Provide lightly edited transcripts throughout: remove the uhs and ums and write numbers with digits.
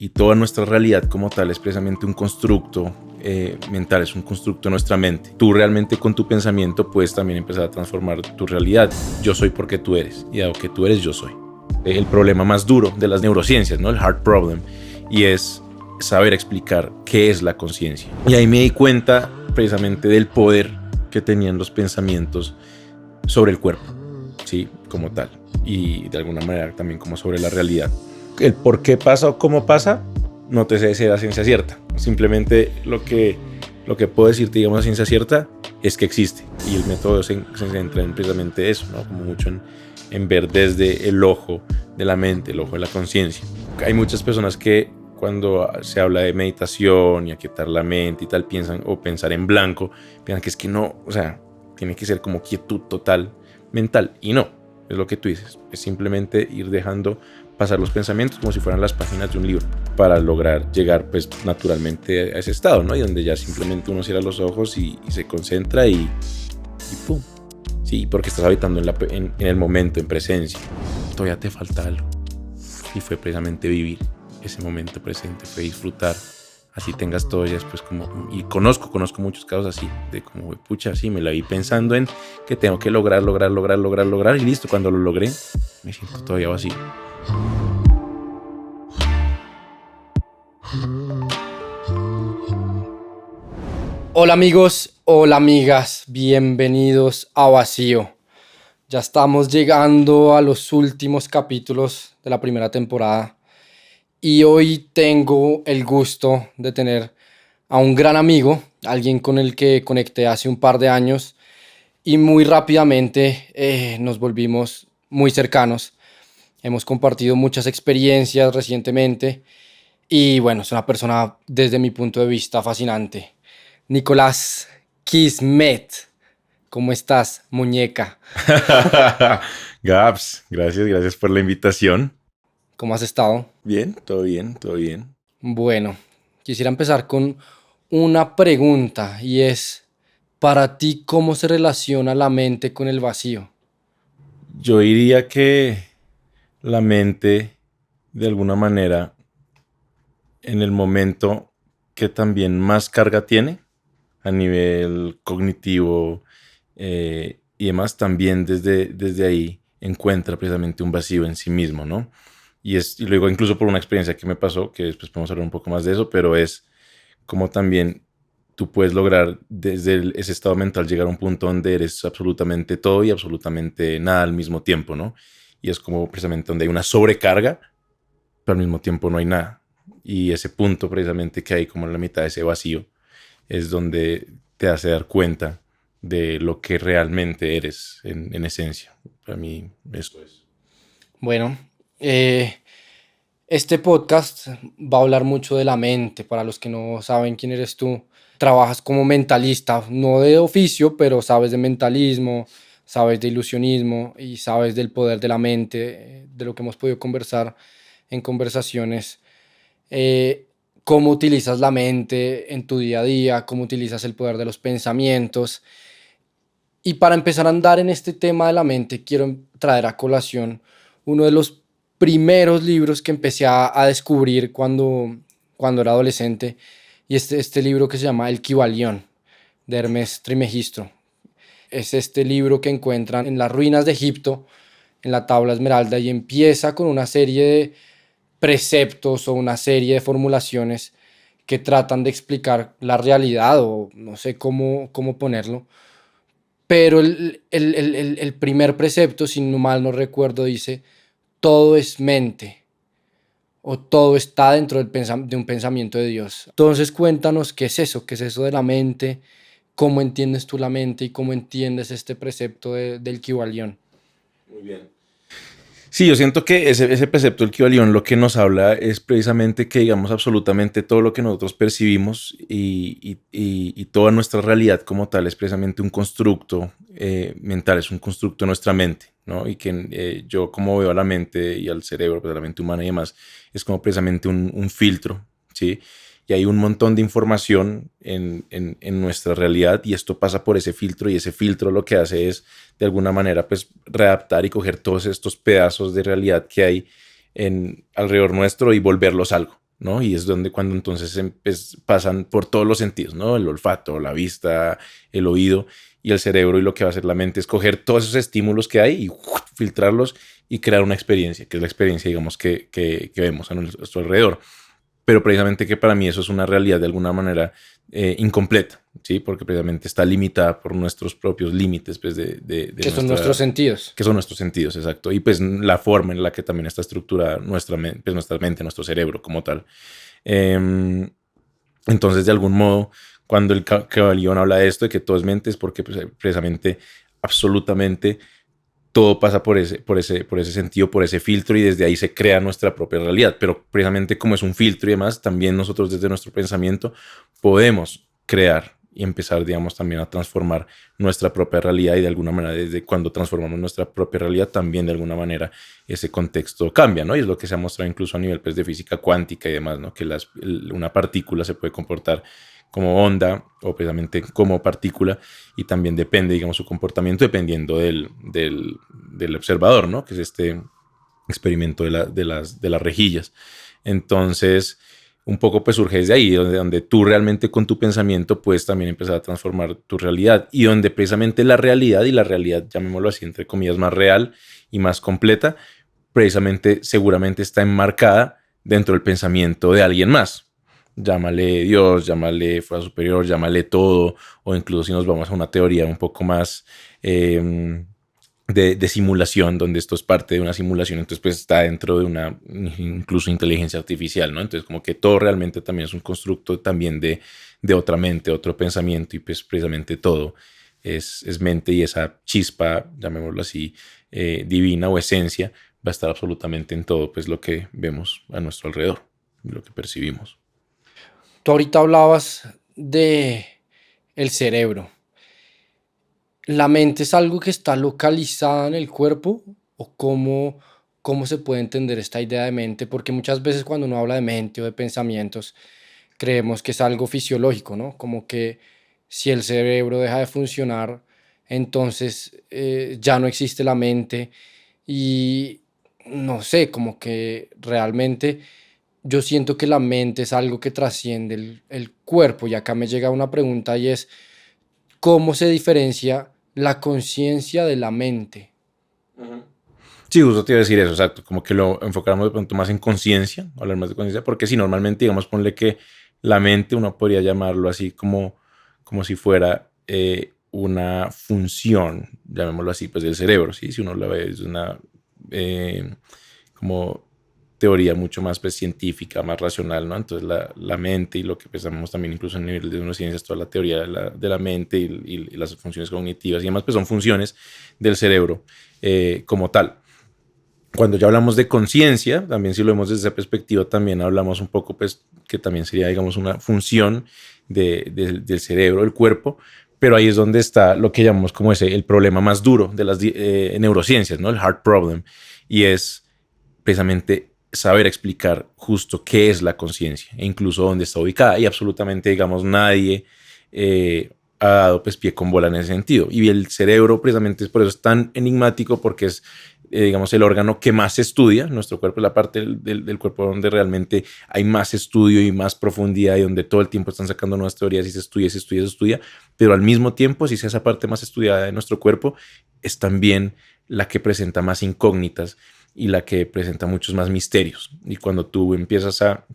y toda nuestra realidad como tal es precisamente un constructo mental, es un constructo de nuestra mente. Tú realmente con tu pensamiento puedes también empezar a transformar tu realidad. Yo soy porque tú eres, y dado que tú eres, yo soy. El problema más duro de las neurociencias, ¿no? El hard problem, y es saber explicar qué es la conciencia. Y ahí me di cuenta precisamente del poder que tenían los pensamientos sobre el cuerpo, ¿sí? Como tal, y de alguna manera también como sobre la realidad. El por qué pasa o cómo pasa, no te sé decir a ciencia cierta. Simplemente lo que puedo decirte, digamos, a ciencia cierta es que existe. Y el método se centra en precisamente eso, ¿no? Como mucho en ver desde el ojo de la mente, el ojo de la conciencia. Hay muchas personas que cuando se habla de meditación y aquietar la mente y tal, piensan, o pensar en blanco, piensan que es que no, o sea, tiene que ser como quietud total mental. Y no, es lo que tú dices. Es simplemente ir dejando pasar los pensamientos como si fueran las páginas de un libro para lograr llegar pues naturalmente a ese estado, ¿no? Y donde ya simplemente uno cierra los ojos y se concentra y ¡pum! Sí, porque estás habitando en el momento, en presencia. Todavía te falta algo. Y fue precisamente vivir ese momento presente, fue disfrutar. Así tengas todo ya después como... Y conozco muchos casos así, de como, pucha, sí, me la vi pensando en que tengo que lograr, y listo, cuando lo logré, me siento todavía vacío. Hola amigos, hola amigas, bienvenidos a Vacío. Ya estamos llegando a los últimos capítulos de la primera temporada y hoy tengo el gusto de tener a un gran amigo, alguien con el que conecté hace un par de años y muy rápidamente nos volvimos muy cercanos. Hemos compartido muchas experiencias recientemente y bueno, es una persona desde mi punto de vista fascinante. Nicolás Kismet, ¿cómo estás, muñeca? Gaps, gracias por la invitación. ¿Cómo has estado? Bien, todo bien, todo bien. Bueno, quisiera empezar con una pregunta y es, para ti, ¿cómo se relaciona la mente con el vacío? Yo diría que la mente, de alguna manera, en el momento que también más carga tiene, a nivel cognitivo y demás, también desde ahí encuentra precisamente un vacío en sí mismo, ¿no? Y luego incluso por una experiencia que me pasó, que después podemos hablar un poco más de eso, pero es como también tú puedes lograr desde ese estado mental llegar a un punto donde eres absolutamente todo y absolutamente nada al mismo tiempo, ¿no? Y es como precisamente donde hay una sobrecarga, pero al mismo tiempo no hay nada. Y ese punto precisamente que hay como en la mitad de ese vacío es donde te hace dar cuenta de lo que realmente eres en esencia. Para mí eso es. Bueno, este podcast va a hablar mucho de la mente. Para los que no saben quién eres tú, trabajas como mentalista, no de oficio, pero sabes de mentalismo, sabes de ilusionismo y sabes del poder de la mente, de lo que hemos podido conversar en conversaciones. eh, Cómo utilizas la mente en tu día a día, cómo utilizas el poder de los pensamientos. Y para empezar a andar en este tema de la mente, quiero traer a colación uno de los primeros libros que empecé a descubrir cuando era adolescente, y este libro que se llama El Kybalión, de Hermes Trismegisto. Es este libro que encuentran en las ruinas de Egipto, en la tabla esmeralda, y empieza con una serie de preceptos o una serie de formulaciones que tratan de explicar la realidad, o no sé cómo ponerlo, pero el primer precepto, si no mal no recuerdo, dice, todo es mente o todo está dentro de un pensamiento de Dios. Entonces cuéntanos qué es eso de la mente, cómo entiendes tú la mente y cómo entiendes este precepto del Kybalión. Muy bien. Sí, yo siento que ese precepto del Kybalión lo que nos habla es precisamente que, digamos, absolutamente todo lo que nosotros percibimos y toda nuestra realidad como tal es precisamente un constructo mental, es un constructo de nuestra mente, ¿no? Y que yo como veo a la mente y al cerebro, pues a la mente humana y demás, es como precisamente un filtro, ¿sí? Y hay un montón de información en nuestra realidad y esto pasa por ese filtro y ese filtro lo que hace es de alguna manera pues readaptar y coger todos estos pedazos de realidad que hay alrededor nuestro y volverlos algo, ¿no? Y es donde cuando entonces pasan por todos los sentidos, ¿no? El olfato, la vista, el oído y el cerebro, y lo que va a hacer la mente es coger todos esos estímulos que hay y filtrarlos y crear una experiencia, que es la experiencia, digamos, que vemos a nuestro alrededor. Pero precisamente que para mí eso es una realidad de alguna manera incompleta, ¿sí? Porque precisamente está limitada por nuestros propios límites, pues, Que son nuestros sentidos. que son nuestros sentidos, exacto. Y pues la forma en la que también está estructurada pues, nuestra mente, nuestro cerebro como tal. Eh, entonces, de algún modo, cuando el Caballón habla de esto, de que todo es mente, es porque pues, precisamente, absolutamente, todo pasa por ese sentido, por ese filtro, y desde ahí se crea nuestra propia realidad. Pero precisamente como es un filtro y demás, también nosotros desde nuestro pensamiento podemos crear y empezar, digamos, también a transformar nuestra propia realidad, y de alguna manera desde cuando transformamos nuestra propia realidad también de alguna manera ese contexto cambia, ¿no? Y es lo que se ha mostrado incluso a nivel, pues, de física cuántica y demás, ¿no? Que una partícula se puede comportar como onda o precisamente como partícula, y también depende, digamos, su comportamiento dependiendo del observador, ¿no? Que es este experimento de las rejillas. Entonces, un poco pues surge desde ahí, donde tú realmente con tu pensamiento puedes también empezar a transformar tu realidad, y donde precisamente la realidad, y la realidad, llamémoslo así, entre comillas, más real y más completa, precisamente seguramente está enmarcada dentro del pensamiento de alguien más. Llámale Dios, llámale fuerza superior, llámale todo, o incluso si nos vamos a una teoría un poco más de simulación, donde esto es parte de una simulación, entonces pues está dentro de una incluso inteligencia artificial, ¿no? Entonces como que todo realmente también es un constructo también de otra mente, otro pensamiento, y pues precisamente todo es mente, y esa chispa, llamémoslo así, divina o esencia, va a estar absolutamente en todo pues lo que vemos a nuestro alrededor, lo que percibimos. Tú ahorita hablabas de el cerebro. ¿La mente es algo que está localizada en el cuerpo? ¿O cómo se puede entender esta idea de mente? Porque muchas veces cuando uno habla de mente o de pensamientos, creemos que es algo fisiológico, ¿no? Como que si el cerebro deja de funcionar, entonces ya no existe la mente. Y no sé, como que realmente yo siento que la mente es algo que trasciende el cuerpo. Y acá me llega una pregunta, y es, ¿cómo se diferencia la conciencia de la mente? Sí, justo te iba a decir eso, exacto, como que lo enfocáramos de pronto más en conciencia, hablar más de conciencia, porque si normalmente, digamos, ponle que la mente uno podría llamarlo así como si fuera una función, llamémoslo así, pues del cerebro, ¿sí? Si uno lo ve es una eh, como teoría mucho más pues, científica, más racional, ¿no? Entonces la mente, y lo que pensamos también incluso en el nivel de neurociencias, toda la teoría de la mente y las funciones cognitivas y demás, pues son funciones del cerebro como tal. Cuando ya hablamos de conciencia, también si lo vemos desde esa perspectiva, también hablamos un poco, pues, que también sería, digamos, una función del cerebro, del cuerpo, pero ahí es donde está lo que llamamos como el problema más duro de las neurociencias, ¿no? El hard problem, y es precisamente saber explicar justo qué es la conciencia e incluso dónde está ubicada, y absolutamente, digamos, nadie ha dado pues pie con bola en ese sentido. Y el cerebro precisamente es por eso es tan enigmático, porque es digamos, el órgano que más se estudia. Nuestro cuerpo es la parte del cuerpo donde realmente hay más estudio y más profundidad, y donde todo el tiempo están sacando nuevas teorías y se estudia, se estudia, se estudia. Pero al mismo tiempo, si es esa parte más estudiada de nuestro cuerpo, es también la que presenta más incógnitas y la que presenta muchos más misterios. Y cuando tú empiezas a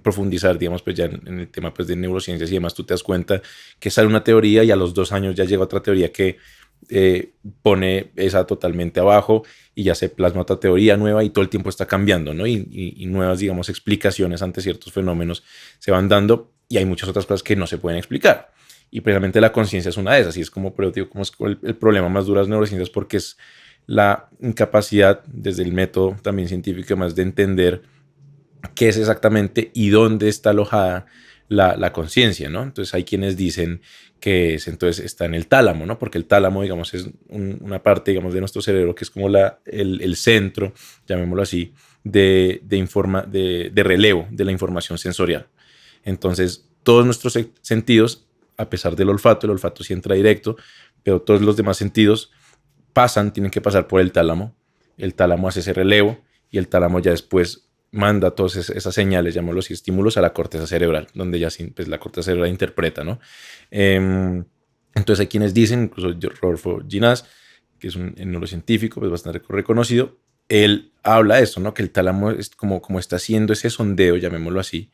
profundizar, digamos, pues ya en el tema pues, de neurociencias y demás, tú te das cuenta que sale una teoría y a los 2 años ya llega otra teoría que pone esa totalmente abajo, y ya se plasma otra teoría nueva, y todo el tiempo está cambiando, ¿no? Y nuevas, digamos, explicaciones ante ciertos fenómenos se van dando, y hay muchas otras cosas que no se pueden explicar. Y precisamente la conciencia es una de esas, y es como, pero digo, como es el problema más duro de las neurociencias, porque es la incapacidad, desde el método también científico más, de entender qué es exactamente y dónde está alojada la conciencia, ¿no? Entonces hay quienes dicen que entonces está en el tálamo, ¿no? Porque el tálamo, digamos, es una parte, digamos, de nuestro cerebro que es como el centro, llamémoslo así, de relevo de la información sensorial. Entonces, todos nuestros sentidos, a pesar del olfato, el olfato sí entra directo, pero todos los demás sentidos tienen que pasar por el tálamo hace ese relevo, y el tálamo ya después manda todas esas señales, llamémoslo así, estímulos a la corteza cerebral, donde ya pues, la corteza cerebral interpreta, ¿no? Entonces hay quienes dicen, incluso Rodolfo Ginás, que es un neurocientífico pues, bastante reconocido, él habla de esto, ¿no? Que el tálamo es como está haciendo ese sondeo, llamémoslo así,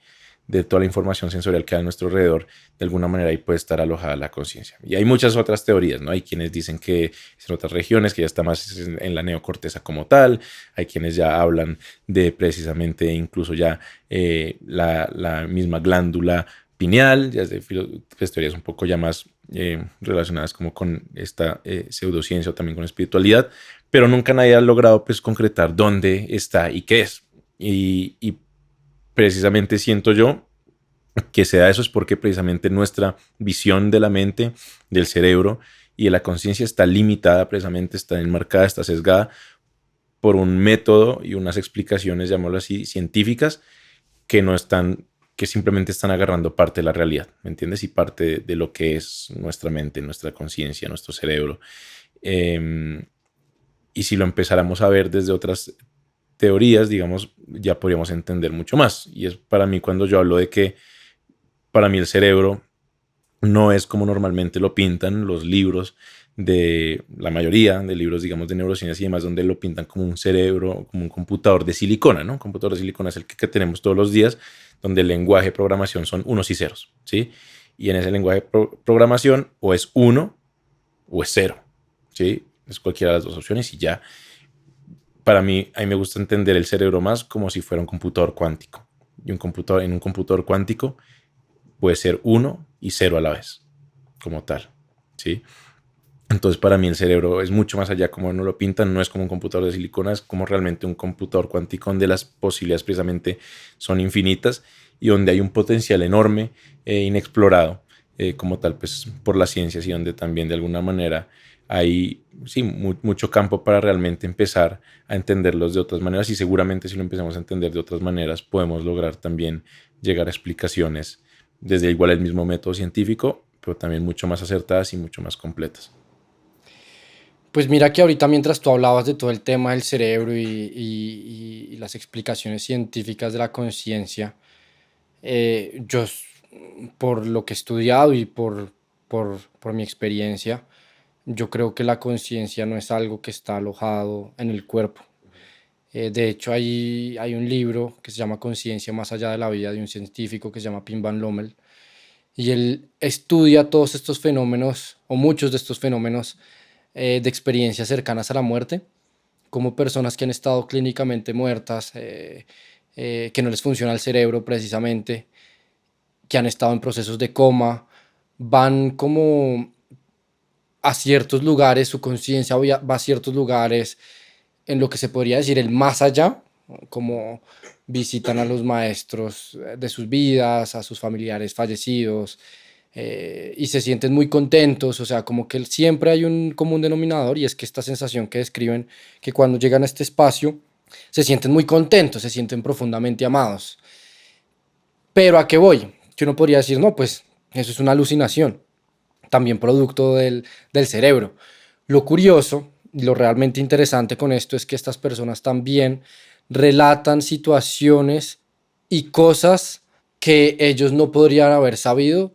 de toda la información sensorial que hay a nuestro alrededor, de alguna manera ahí puede estar alojada la conciencia. Y hay muchas otras teorías, ¿no? Hay quienes dicen que es en otras regiones, que ya está más en la neocorteza como tal, hay quienes ya hablan de precisamente incluso ya la misma glándula pineal, ya es de pues, teorías un poco ya más relacionadas como con esta pseudociencia o también con espiritualidad, pero nunca nadie ha logrado pues concretar dónde está y qué es. Y precisamente siento yo que se da eso es porque precisamente nuestra visión de la mente, del cerebro y de la conciencia está limitada, precisamente está enmarcada, está sesgada por un método y unas explicaciones, llamémoslo así, científicas que no están, que simplemente están agarrando parte de la realidad, ¿me entiendes? Y parte de lo que es nuestra mente, nuestra conciencia, nuestro cerebro. Y si lo empezáramos a ver desde otras teorías, digamos, ya podríamos entender mucho más. Y es para mí cuando yo hablo de que para mí el cerebro no es como normalmente lo pintan los libros de la mayoría de libros, digamos, de neurociencia y demás, donde lo pintan como un cerebro, como un computador de silicona, ¿no? Un computador de silicona es el que tenemos todos los días, donde el lenguaje de programación son unos y ceros, ¿sí? Y en ese lenguaje de programación o es uno o es cero, ¿sí? Es cualquiera de las dos opciones y ya. Para mí, a mí me gusta entender el cerebro más como si fuera un computador cuántico. Y en un computador cuántico puede ser uno y cero a la vez, como tal, ¿sí? Entonces, para mí el cerebro es mucho más allá como no lo pintan, no es como un computador de silicona, es como realmente un computador cuántico donde las posibilidades precisamente son infinitas y donde hay un potencial enorme inexplorado como tal, pues por las ciencias y donde también de alguna manera hay sí, mucho campo para realmente empezar a entenderlos de otras maneras y seguramente si lo empezamos a entender de otras maneras podemos lograr también llegar a explicaciones desde igual el mismo método científico, pero también mucho más acertadas y mucho más completas. Pues mira que ahorita mientras tú hablabas de todo el tema del cerebro y las explicaciones científicas de la conciencia, yo por lo que he estudiado y por mi experiencia, yo creo que la conciencia no es algo que está alojado en el cuerpo. De hecho, hay un libro que se llama Conciencia más allá de la vida de un científico que se llama Pim Van Lommel y él estudia todos estos fenómenos o muchos de estos fenómenos de experiencias cercanas a la muerte, como personas que han estado clínicamente muertas, que no les funciona el cerebro precisamente, que han estado en procesos de coma, van como a ciertos lugares, su conciencia va a ciertos lugares en lo que se podría decir el más allá, como visitan a los maestros de sus vidas, a sus familiares fallecidos, y se sienten muy contentos, o sea, como que siempre hay un común denominador y es que esta sensación que describen, que cuando llegan a este espacio se sienten muy contentos, se sienten profundamente amados. Pero ¿a qué voy? Que uno podría decir, no, pues eso es una alucinación, también producto del cerebro. Lo curioso y lo realmente interesante con esto es que estas personas también relatan situaciones y cosas que ellos no podrían haber sabido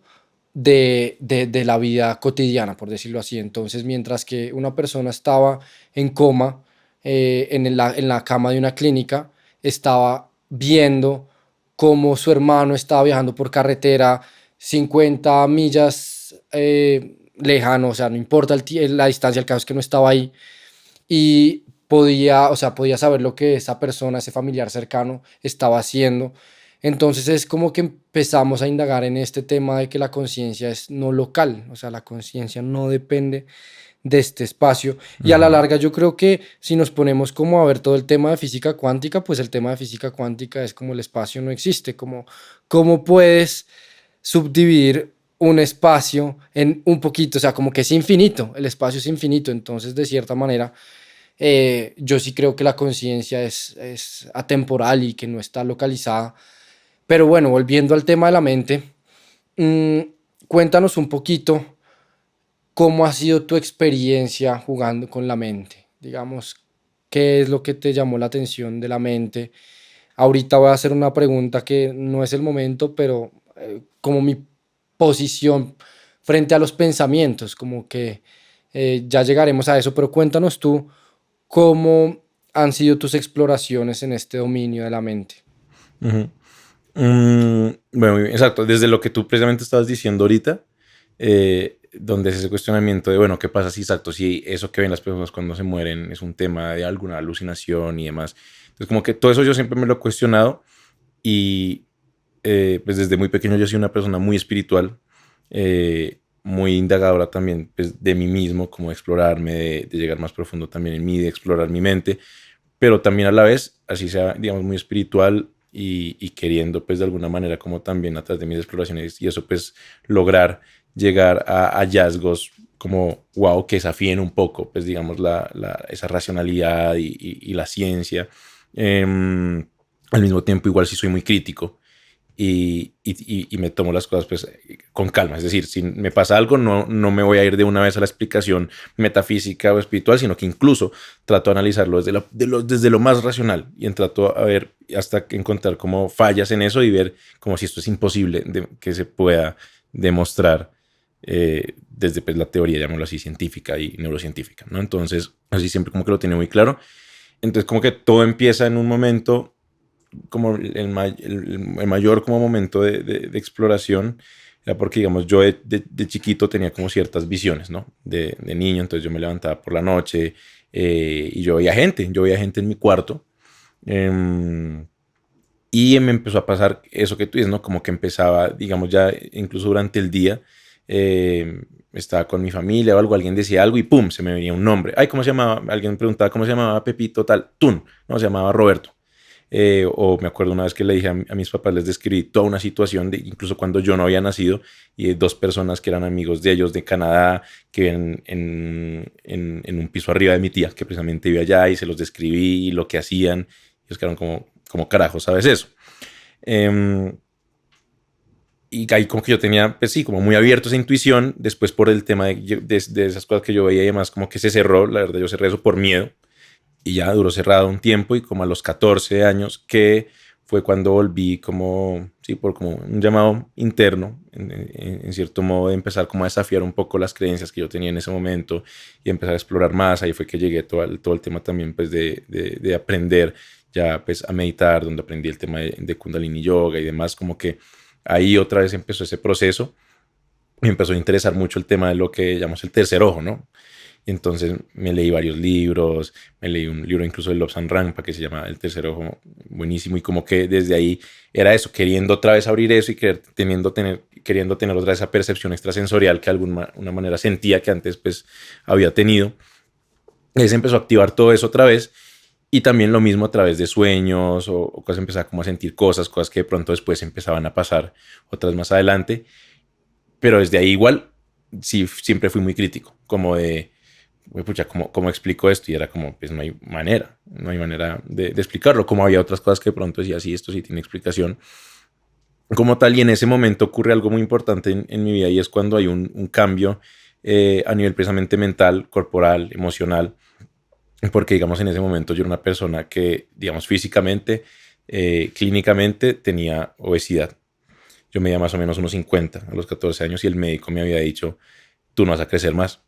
de la vida cotidiana, por decirlo así. Entonces, mientras que una persona estaba en coma en la cama de una clínica, estaba viendo cómo su hermano estaba viajando por carretera 50 millas lejano, o sea, no importa la distancia, el caso es que no estaba ahí y podía, o sea, podía saber lo que esa persona, ese familiar cercano estaba haciendo. Entonces es como que empezamos a indagar en este tema de que la conciencia es no local, o sea, la conciencia no depende de este espacio. Y a la Ujú. larga yo creo que si nos ponemos como a ver todo el tema de física cuántica, pues el tema de física cuántica es como el espacio no existe, como cómo puedes subdividir un espacio en un poquito, o sea, como que es infinito, el espacio es infinito, entonces de cierta manera yo sí creo que la conciencia es atemporal y que no está localizada. Pero bueno, volviendo al tema de la mente, mmm, cuéntanos un poquito cómo ha sido tu experiencia jugando con la mente. Digamos, qué es lo que te llamó la atención de la mente, Ahorita voy a hacer una pregunta que no es el momento, pero como mi posición frente a los pensamientos, como que ya llegaremos a eso, pero cuéntanos tú cómo han sido tus exploraciones en este dominio de la mente. Ujú. Bueno, exacto, desde lo que tú precisamente estabas diciendo ahorita, donde es ese cuestionamiento de, bueno, ¿qué pasa si exacto, si eso que ven las personas cuando se mueren es un tema de alguna alucinación y demás? Entonces, como que todo eso yo siempre me lo he cuestionado y pues desde muy pequeño yo soy una persona muy espiritual, muy indagadora también pues, de mí mismo, como de explorarme, de llegar más profundo también en mí, de explorar mi mente, pero también a la vez, así sea, digamos, muy espiritual y queriendo, pues, de alguna manera, como también a través de mis exploraciones y eso, pues, lograr llegar a hallazgos como, wow, que desafíen un poco, pues, digamos, esa racionalidad y la ciencia. Al mismo tiempo, igual si soy muy crítico y me tomo las cosas pues con calma. Es decir, si me pasa algo, no me voy a ir de una vez a la explicación metafísica o espiritual, sino que incluso trato de analizarlo desde lo más racional y trato a ver hasta encontrar como fallas en eso y ver como si esto es imposible que se pueda demostrar desde pues, la teoría, llamémoslo así, científica y neurocientífica, ¿no? Entonces, así siempre como que lo tiene muy claro. Entonces, como que todo empieza en un momento como el mayor como momento de exploración era porque, digamos, yo de chiquito tenía como ciertas visiones, ¿no? De niño, entonces yo me levantaba por la noche y yo veía gente en mi cuarto eh, y me empezó a pasar eso que tú dices, ¿no? Como que empezaba, digamos, ya incluso durante el día, estaba con mi familia o algo, alguien decía algo y ¡pum! Se me venía un nombre. Ay, ¿cómo se llamaba? Alguien preguntaba cómo se llamaba Pepito tal, Tun, ¿no? Se llamaba Roberto. O me acuerdo una vez que le dije a mis papás, les describí toda una situación, incluso cuando yo no había nacido, y dos personas que eran amigos de ellos de Canadá, que viven en un piso arriba de mi tía, que precisamente vive allá, y se los describí y lo que hacían. Y ellos quedaron como carajo, ¿sabes eso? Eh, y ahí como que yo tenía, pues sí, como muy abierto esa intuición, después por el tema de esas cosas que yo veía y demás, como que se cerró, la verdad yo cerré eso por miedo y ya duró cerrado un tiempo y como a los 14 años que fue cuando volví como, sí, por como un llamado interno, en cierto modo, de empezar como a desafiar un poco las creencias que yo tenía en ese momento y empezar a explorar más. Ahí fue que llegué todo el tema también pues de aprender ya pues a meditar, donde aprendí el tema de Kundalini Yoga y demás, como que ahí otra vez empezó ese proceso. Me empezó a interesar mucho el tema de lo que llamamos el tercer ojo, ¿no? Y entonces me leí varios libros, me leí un libro incluso de Lobsang Rampa que se llama El tercer ojo, buenísimo, y como que desde ahí era eso, queriendo otra vez abrir eso y queriendo tener otra vez esa percepción extrasensorial que de alguna manera sentía que antes pues había tenido. Y se empezó a activar todo eso otra vez y también lo mismo a través de sueños o cosas, empezaba como a sentir cosas que de pronto después empezaban a pasar otras más adelante, pero desde ahí igual sí, siempre fui muy crítico, como de güey, pucha, ¿cómo explico esto? Y era como, pues no hay manera de explicarlo, como había otras cosas que de pronto decía, sí, esto sí tiene explicación. Como tal, y en ese momento ocurre algo muy importante en mi vida y es cuando hay un cambio a nivel precisamente mental, corporal, emocional, porque digamos en ese momento yo era una persona que, digamos, físicamente, clínicamente tenía obesidad. Yo medía más o menos unos 50 a los 14 años y el médico me había dicho, tú no vas a crecer más.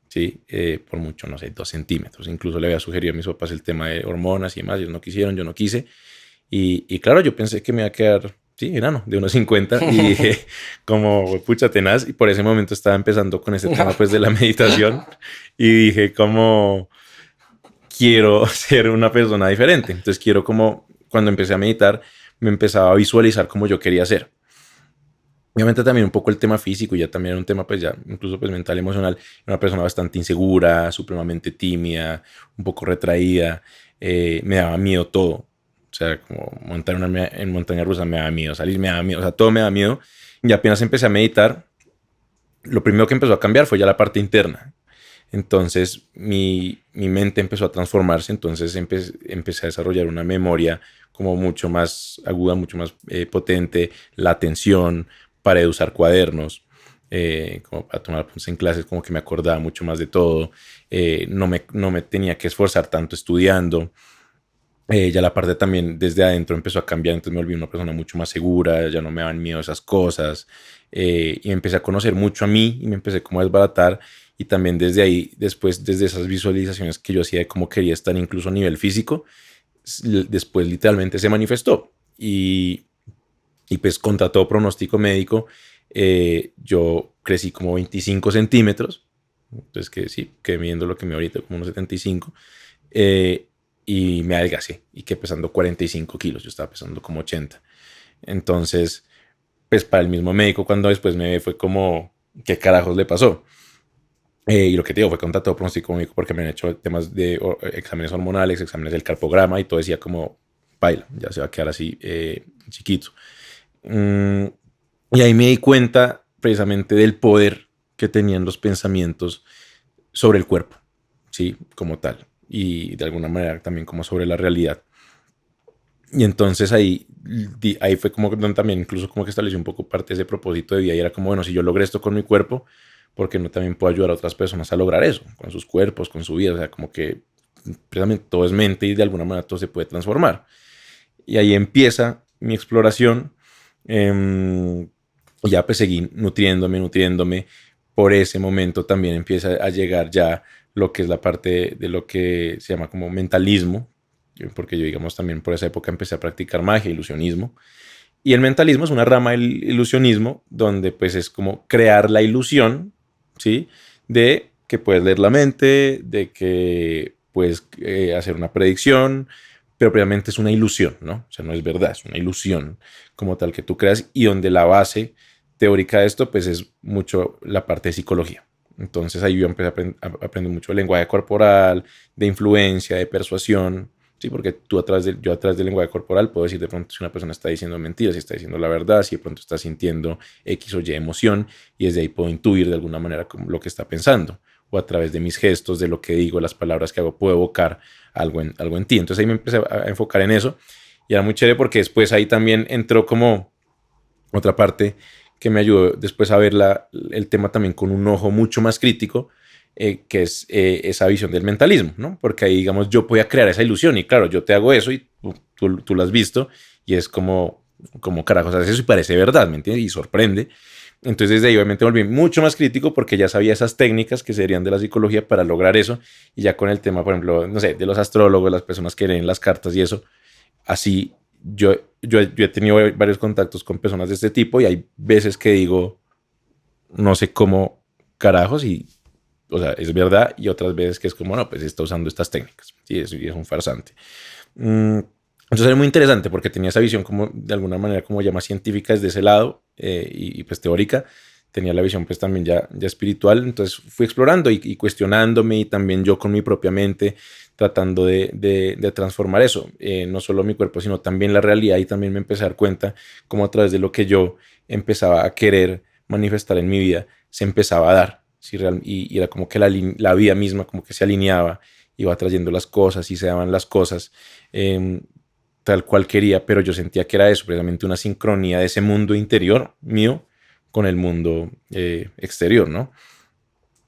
Sí, por mucho, no sé, 2 centímetros. Incluso le había sugerido a mis papás el tema de hormonas y demás, ellos no quisieron, yo no quise. Y claro, yo pensé que me iba a quedar, sí, enano, de unos 50 y dije, como, pucha, tenaz. Y por ese momento estaba empezando con este tema, pues, de la meditación y dije, como, quiero ser una persona diferente. Entonces quiero como, cuando empecé a meditar, me empezaba a visualizar como yo quería ser. Obviamente también un poco el tema físico, ya también era un tema pues ya incluso pues mental, emocional, una persona bastante insegura, supremamente tímida, un poco retraída, me daba miedo todo, o sea, como montar en montaña rusa me daba miedo, salir me daba miedo, o sea, todo me daba miedo, y apenas empecé a meditar, lo primero que empezó a cambiar fue ya la parte interna, entonces mi mente empezó a transformarse, entonces empecé a desarrollar una memoria como mucho más aguda, mucho más potente, la atención, paré de usar cuadernos, como para tomar apuntes en clases, como que me acordaba mucho más de todo, no me tenía que esforzar tanto estudiando, Ya la parte también desde adentro empezó a cambiar, entonces me volví una persona mucho más segura, ya no me daban miedo esas cosas, y me empecé a conocer mucho a mí y me empecé como a desbaratar, y también desde ahí, después, desde esas visualizaciones que yo hacía de cómo quería estar incluso a nivel físico, después literalmente se manifestó, y pues contra todo pronóstico médico, yo crecí como 25 centímetros, entonces que sí, que midiendo lo que me ahorita como unos 75, eh, y me adelgacé y que pesando 45 kilos, yo estaba pesando como 80. Entonces, pues para el mismo médico cuando después me ve fue como, ¿qué carajos le pasó? Y lo que te digo fue contra todo pronóstico médico porque me han hecho temas de exámenes hormonales, exámenes del carpograma y todo decía como, baila, ya se va a quedar así chiquito. Mm, y ahí me di cuenta precisamente del poder que tenían los pensamientos sobre el cuerpo, ¿sí? Como tal. Y de alguna manera también como sobre la realidad. Y entonces ahí fue como donde también incluso como que estableció un poco parte de ese propósito de vida y era como, bueno, si yo logré esto con mi cuerpo, ¿por qué no también puedo ayudar a otras personas a lograr eso? Con sus cuerpos, con su vida, o sea, como que precisamente todo es mente y de alguna manera todo se puede transformar. Y ahí empieza mi exploración. Y ya pues seguí nutriéndome. Por ese momento también empieza a llegar ya lo que es la parte de lo que se llama como mentalismo, porque yo digamos también por esa época empecé a practicar magia, ilusionismo. Y el mentalismo es una rama del ilusionismo donde pues es como crear la ilusión, ¿sí? De que puedes leer la mente, de que puedes hacer una predicción, pero previamente es una ilusión, ¿no? O sea, no es verdad, es una ilusión como tal que tú creas y donde la base teórica de esto pues es mucho la parte de psicología. Entonces ahí yo empecé a aprender mucho de lenguaje corporal, de influencia, de persuasión, sí, porque yo a través del lenguaje corporal puedo decir de pronto si una persona está diciendo mentiras, si está diciendo la verdad, si de pronto está sintiendo X o Y emoción y desde ahí puedo intuir de alguna manera lo que está pensando o a través de mis gestos, de lo que digo, las palabras que hago, puedo evocar algo en ti. Entonces ahí me empecé a enfocar en eso y era muy chévere porque después ahí también entró como otra parte que me ayudó después a ver el tema también con un ojo mucho más crítico, que es esa visión del mentalismo, ¿no? Porque ahí, digamos, yo voy a crear esa ilusión y claro, yo te hago eso y tú lo has visto y es como carajos haces eso y parece verdad, ¿me entiendes? Y sorprende. Entonces desde ahí obviamente volví mucho más crítico porque ya sabía esas técnicas que serían de la psicología para lograr eso y ya con el tema, por ejemplo, no sé, de los astrólogos, las personas que leen las cartas y eso, así yo he tenido varios contactos con personas de este tipo y hay veces que digo, no sé cómo carajos y, o sea, es verdad y otras veces que es como, no, pues está usando estas técnicas. Sí, es un farsante. Entonces era muy interesante porque tenía esa visión como de alguna manera como ya más científica desde ese lado y pues teórica. Tenía la visión pues también ya espiritual. Entonces fui explorando y cuestionándome y también yo con mi propia mente tratando de transformar eso. No solo mi cuerpo, sino también la realidad y también me empecé a dar cuenta como a través de lo que yo empezaba a querer manifestar en mi vida se empezaba a dar. ¿Sí? Y era como que la vida misma como que se alineaba, iba trayendo las cosas y se daban las cosas. Tal cual quería, pero yo sentía que era eso, precisamente una sincronía de ese mundo interior mío con el mundo exterior, ¿no?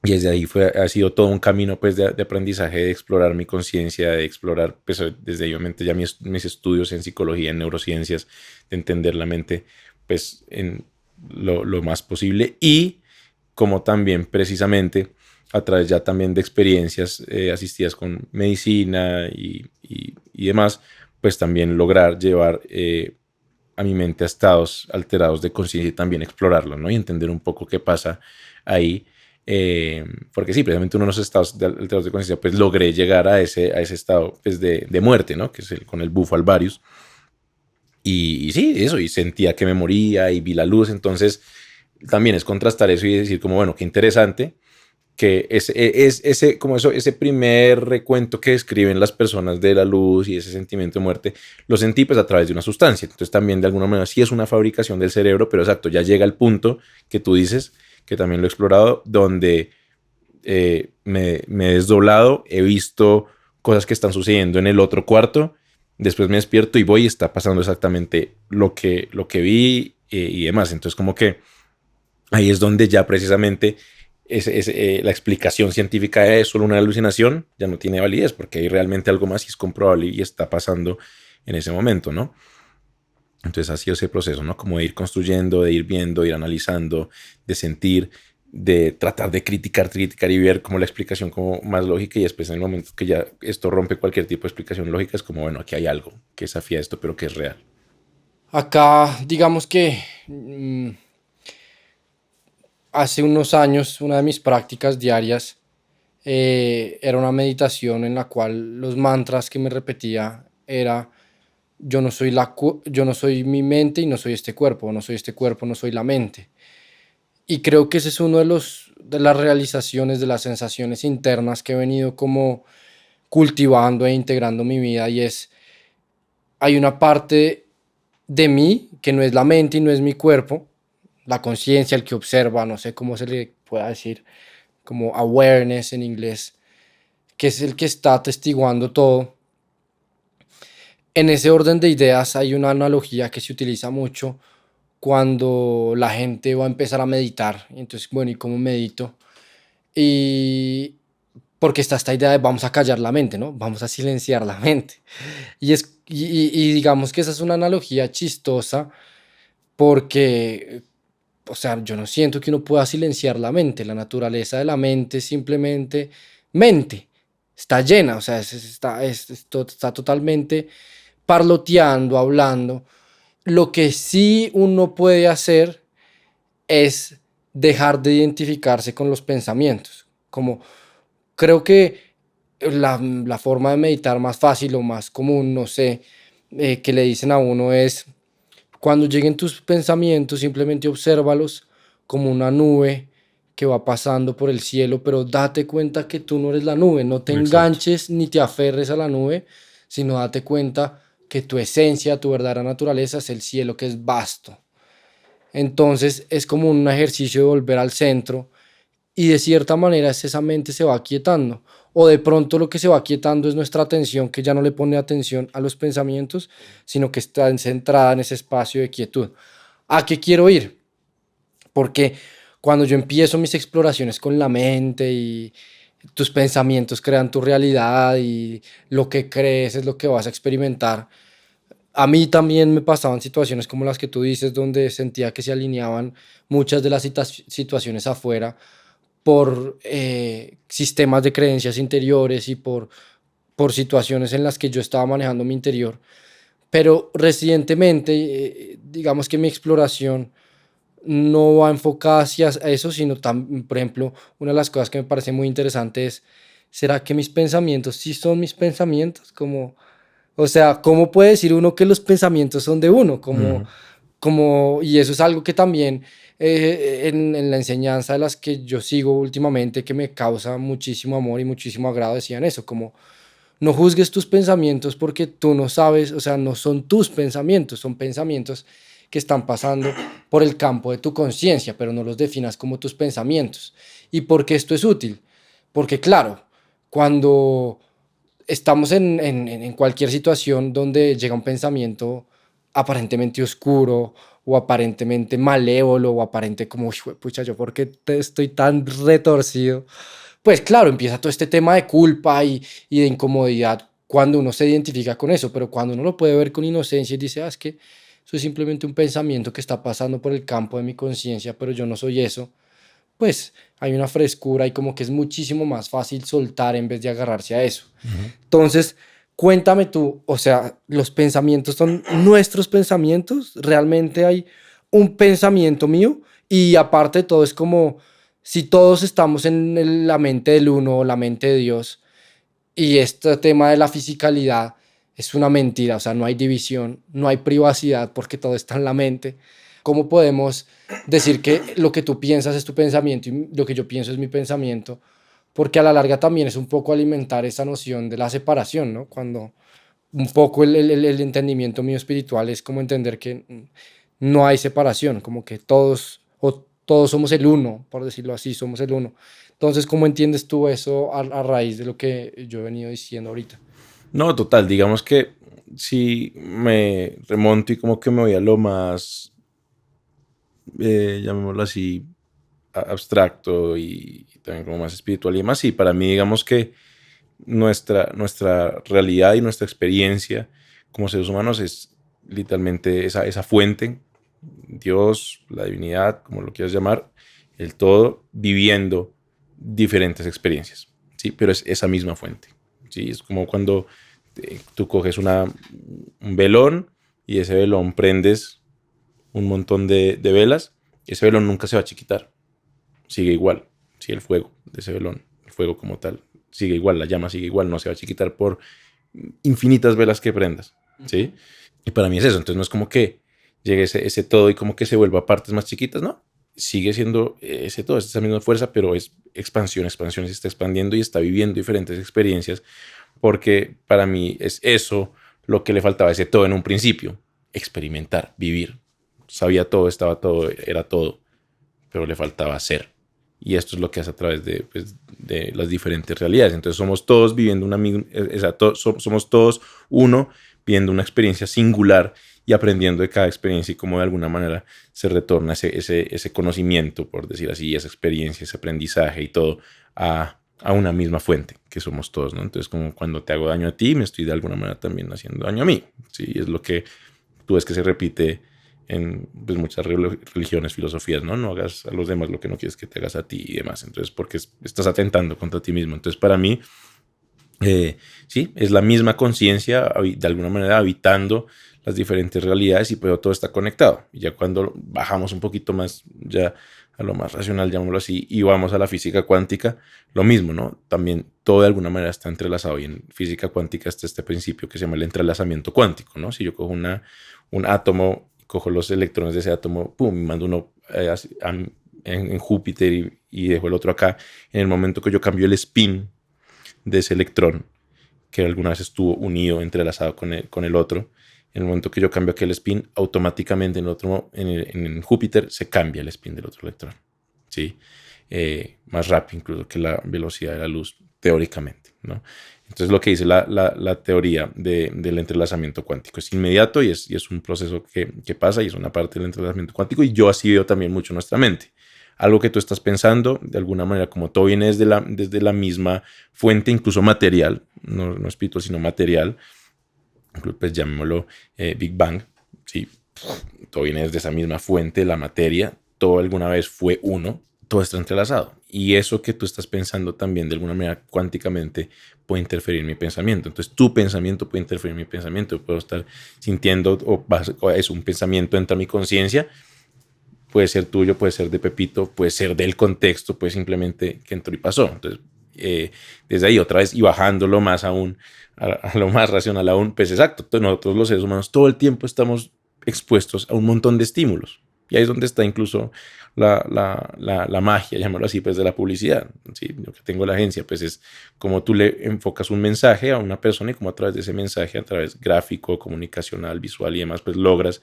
Y desde ahí ha sido todo un camino pues de aprendizaje, de explorar mi conciencia, de explorar, pues desde ahí obviamente ya mis estudios en psicología, en neurociencias, de entender la mente pues en lo más posible y como también precisamente a través ya también de experiencias asistidas con medicina y demás, pues también lograr llevar a mi mente a estados alterados de conciencia y también explorarlo, ¿no? Y entender un poco qué pasa ahí. Porque sí, precisamente uno de los estados alterados de conciencia, pues logré llegar a ese estado pues, de muerte, ¿no? Que es con el bufo alvarius. Y sí, eso, y sentía que me moría y vi la luz, entonces también es contrastar eso y decir como, bueno, qué interesante que ese primer recuento que describen las personas de la luz y ese sentimiento de muerte, lo sentí pues a través de una sustancia. Entonces también de alguna manera sí es una fabricación del cerebro, pero exacto, ya llega el punto que tú dices, que también lo he explorado, donde me he desdoblado, he visto cosas que están sucediendo en el otro cuarto, después me despierto y voy y está pasando exactamente lo que vi y demás. Entonces como que ahí es donde ya precisamente la explicación científica es solo una alucinación, ya no tiene validez porque hay realmente algo más y es comprobable y está pasando en ese momento, ¿no? Entonces ha sido ese proceso, ¿no? Como de ir construyendo, de ir viendo, de ir analizando, de sentir, de tratar de criticar y ver como la explicación como más lógica y después en el momento que ya esto rompe cualquier tipo de explicación lógica es como, bueno, aquí hay algo que desafía esto, pero que es real. Acá, digamos que hace unos años, una de mis prácticas diarias era una meditación en la cual los mantras que me repetía era yo no soy mi mente y no soy este cuerpo, no soy este cuerpo, no soy la mente. Y creo que ese es uno de las realizaciones, de las sensaciones internas que he venido como cultivando e integrando en mi vida y es, hay una parte de mí que no es la mente y no es mi cuerpo, la conciencia, el que observa, no sé cómo se le pueda decir, como awareness en inglés, que es el que está atestiguando todo. En ese orden de ideas hay una analogía que se utiliza mucho cuando la gente va a empezar a meditar. Entonces, bueno, ¿y cómo medito? Y porque está esta idea de vamos a callar la mente, ¿no? Vamos a silenciar la mente. Y digamos que esa es una analogía chistosa porque, o sea, yo no siento que uno pueda silenciar la mente. La naturaleza de la mente es simplemente mente. Está llena, o sea, está totalmente parloteando, hablando. Lo que sí uno puede hacer es dejar de identificarse con los pensamientos. Como creo que la forma de meditar más fácil o más común, no sé, que le dicen a uno es cuando lleguen tus pensamientos, simplemente obsérvalos como una nube que va pasando por el cielo, pero date cuenta que tú no eres la nube, no te Exacto. enganches ni te aferres a la nube, sino date cuenta que tu esencia, tu verdadera naturaleza es el cielo que es vasto. Entonces es como un ejercicio de volver al centro y de cierta manera esa mente se va aquietando. O de pronto lo que se va aquietando es nuestra atención, que ya no le pone atención a los pensamientos, sino que está centrada en ese espacio de quietud. ¿A qué quiero ir? Porque cuando yo empiezo mis exploraciones con la mente y tus pensamientos crean tu realidad y lo que crees es lo que vas a experimentar, a mí también me pasaban situaciones como las que tú dices, donde sentía que se alineaban muchas de las situaciones afuera por sistemas de creencias interiores y por situaciones en las que yo estaba manejando mi interior. Pero recientemente, digamos que mi exploración no va enfocada hacia eso, sino también, por ejemplo, una de las cosas que me parece muy interesante es, ¿será que mis pensamientos sí son mis pensamientos? Como, o sea, ¿cómo puede decir uno que los pensamientos son de uno? Ujú. Y eso es algo que también en la enseñanza de las que yo sigo últimamente, que me causa muchísimo amor y muchísimo agrado, decían eso, como no juzgues tus pensamientos porque tú no sabes, o sea, no son tus pensamientos, son pensamientos que están pasando por el campo de tu conciencia, pero no los definas como tus pensamientos. ¿Y por qué esto es útil? Porque claro, cuando estamos en cualquier situación donde llega un pensamiento aparentemente oscuro o aparentemente malévolo o aparente como, pucha, yo por qué estoy tan retorcido, pues claro, empieza todo este tema de culpa y de incomodidad cuando uno se identifica con eso, pero cuando uno lo puede ver con inocencia y dice, es que eso es simplemente un pensamiento que está pasando por el campo de mi conciencia, pero yo no soy eso, pues hay una frescura y como que es muchísimo más fácil soltar en vez de agarrarse a eso. Ujú. Entonces, cuéntame tú, o sea, ¿los pensamientos son nuestros pensamientos? ¿Realmente hay un pensamiento mío? Y aparte de todo, es como si todos estamos en la mente del uno o la mente de Dios y este tema de la fisicalidad es una mentira, o sea, no hay división, no hay privacidad porque todo está en la mente. ¿Cómo podemos decir que lo que tú piensas es tu pensamiento y lo que yo pienso es mi pensamiento? Porque a la larga también es un poco alimentar esa noción de la separación, ¿no? Cuando un poco el entendimiento mío espiritual es como entender que no hay separación, como que todos o todos somos el uno, por decirlo así, somos el uno. Entonces, ¿cómo entiendes tú eso a raíz de lo que yo he venido diciendo ahorita? No, total, digamos que si me remonto y como que me voy a lo más, llamémoslo así, abstracto y también como más espiritual y demás. Y para mí, digamos que nuestra realidad y nuestra experiencia como seres humanos es literalmente esa fuente, Dios, la divinidad, como lo quieras llamar, el todo, viviendo diferentes experiencias, ¿sí? Pero es esa misma fuente, ¿sí? Es como cuando tú coges un velón y ese velón prendes un montón de velas, ese velón nunca se va a chiquitar, sigue igual, ¿sí? El fuego de ese velón, el fuego como tal, sigue igual, la llama sigue igual, no se va a chiquitar por infinitas velas que prendas, ¿sí? Y para mí es eso, entonces no es como que llegue ese todo y como que se vuelva a partes más chiquitas, ¿no? Sigue siendo ese todo, es esa misma fuerza, pero es expansión, se está expandiendo y está viviendo diferentes experiencias, porque para mí es eso lo que le faltaba a ese todo en un principio, experimentar, vivir. Sabía todo, estaba todo, era todo, pero le faltaba ser. Y esto es lo que hace a través de las diferentes realidades. Entonces somos todos viviendo una misma, somos todos uno, viviendo una experiencia singular y aprendiendo de cada experiencia y cómo de alguna manera se retorna ese conocimiento, por decir así, esa experiencia, ese aprendizaje y todo a una misma fuente, que somos todos, ¿no? Entonces como cuando te hago daño a ti, me estoy de alguna manera también haciendo daño a mí. Sí, es lo que tú ves que se repite en pues, muchas religiones, filosofías, ¿no? No hagas a los demás lo que no quieres que te hagas a ti y demás. Entonces, porque estás atentando contra ti mismo. Entonces, para mí, sí, es la misma conciencia, de alguna manera, habitando las diferentes realidades y pero todo está conectado. Y ya cuando bajamos un poquito más, ya a lo más racional, llamémoslo así, y vamos a la física cuántica, lo mismo, ¿no? También todo de alguna manera está entrelazado y en física cuántica está este principio que se llama el entrelazamiento cuántico, ¿no? Si yo cojo un átomo, cojo los electrones de ese átomo, pum, y mando uno en Júpiter y dejo el otro acá, en el momento que yo cambio el spin de ese electrón, que alguna vez estuvo unido, entrelazado con el otro, en el momento que yo cambio aquel spin, automáticamente en Júpiter se cambia el spin del otro electrón, ¿sí? Más rápido incluso que la velocidad de la luz, teóricamente, ¿no? Entonces lo que dice la teoría del entrelazamiento cuántico es inmediato y es un proceso que pasa y es una parte del entrelazamiento cuántico y yo así veo también mucho nuestra mente. Algo que tú estás pensando, de alguna manera, como todo viene desde la misma fuente, incluso material, no espiritual, sino material, pues llamémoslo Big Bang, ¿sí? Todo viene desde esa misma fuente, la materia, todo alguna vez fue uno, todo está entrelazado. Y eso que tú estás pensando también, de alguna manera, cuánticamente, puede interferir en mi pensamiento. Entonces, tu pensamiento puede interferir en mi pensamiento. Puedo estar sintiendo, o es un pensamiento entra a mi conciencia, puede ser tuyo, puede ser de Pepito, puede ser del contexto, puede simplemente que entró y pasó. Entonces, desde ahí otra vez y bajándolo más aún, a lo más racional aún, pues exacto, nosotros los seres humanos todo el tiempo estamos expuestos a un montón de estímulos. Y ahí es donde está incluso la magia, llamémoslo así, pues de la publicidad. ¿Sí? Lo que tengo la agencia, pues es como tú le enfocas un mensaje a una persona y como a través de ese mensaje, a través gráfico, comunicacional, visual y demás, pues logras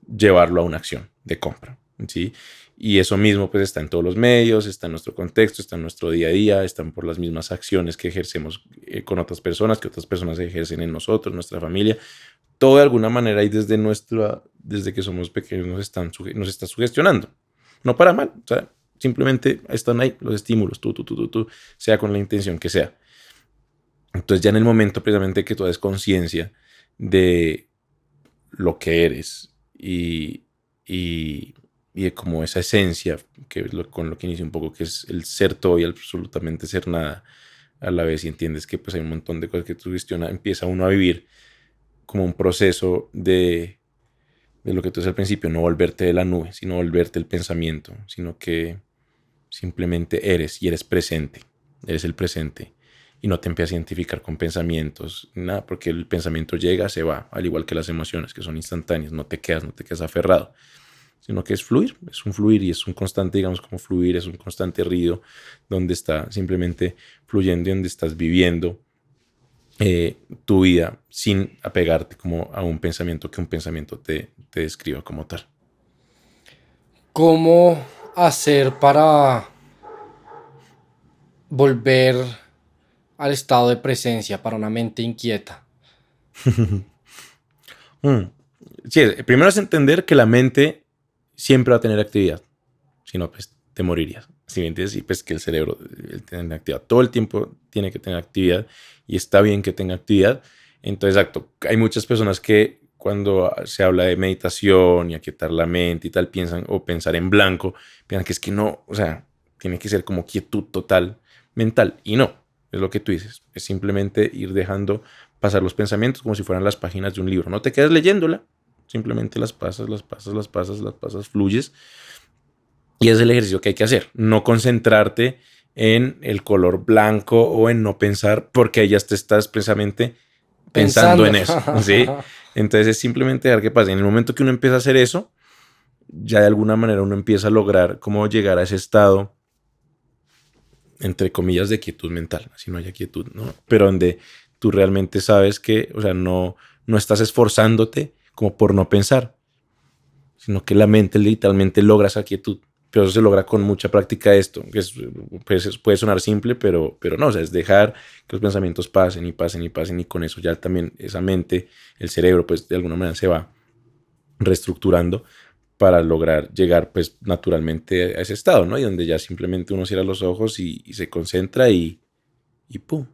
llevarlo a una acción de compra. ¿Sí? Y eso mismo pues está en todos los medios, está en nuestro contexto, está en nuestro día a día, están por las mismas acciones que ejercemos con otras personas, que otras personas ejercen en nosotros, nuestra familia. Todo de alguna manera y desde que somos pequeños nos está sugestionando. No para mal, o sea, simplemente están ahí los estímulos, tú, sea con la intención que sea. Entonces ya en el momento precisamente que tú des conciencia de lo que eres y de como esa esencia, que es con lo que inicio un poco, que es el ser todo y absolutamente ser nada a la vez, y entiendes que pues hay un montón de cosas que tú gestionas, empieza uno a vivir como un proceso de lo que tú es al principio, no volverte de la nube, sino volverte el pensamiento, sino que simplemente eres y eres presente, eres el presente y no te empiezas a identificar con pensamientos, nada, porque el pensamiento llega, se va, al igual que las emociones que son instantáneas, no te quedas aferrado, sino que es un fluir y es un constante, digamos, como fluir, es un constante río donde está simplemente fluyendo y donde estás viviendo tu vida sin apegarte como a un pensamiento que un pensamiento te describa como tal. ¿Cómo hacer para volver al estado de presencia para una mente inquieta? Mm. Sí, primero es entender que la mente siempre va a tener actividad. Si no, pues te morirías. ¿Sí me entiendes? Y pues que el cerebro tiene actividad. Todo el tiempo tiene que tener actividad y está bien que tenga actividad. Entonces, exacto, hay muchas personas que cuando se habla de meditación y aquietar la mente y tal, piensan o pensar en blanco, piensan que es que no, o sea, tiene que ser como quietud total mental. Y no, es lo que tú dices. Es simplemente ir dejando pasar los pensamientos como si fueran las páginas de un libro. No te quedas leyéndola, simplemente las pasas, las pasas, las pasas, las pasas, fluyes. Y es el ejercicio que hay que hacer. No concentrarte en el color blanco o en no pensar porque ahí ya te estás precisamente pensando Pensando. en eso, ¿sí? Entonces es simplemente dejar que pase. En el momento que uno empieza a hacer eso, ya de alguna manera uno empieza a lograr cómo llegar a ese estado, entre comillas, de quietud mental. Así no haya quietud, ¿no? Pero donde tú realmente sabes que, o sea, no estás esforzándote como por no pensar, sino que la mente literalmente logra esa quietud. Pero eso se logra con mucha práctica esto, que puede sonar simple, pero no, o sea, es dejar que los pensamientos pasen y pasen y pasen y con eso ya también esa mente, el cerebro, pues de alguna manera se va reestructurando para lograr llegar pues naturalmente a ese estado, ¿no? Y donde ya simplemente uno cierra los ojos y se concentra y ¡pum!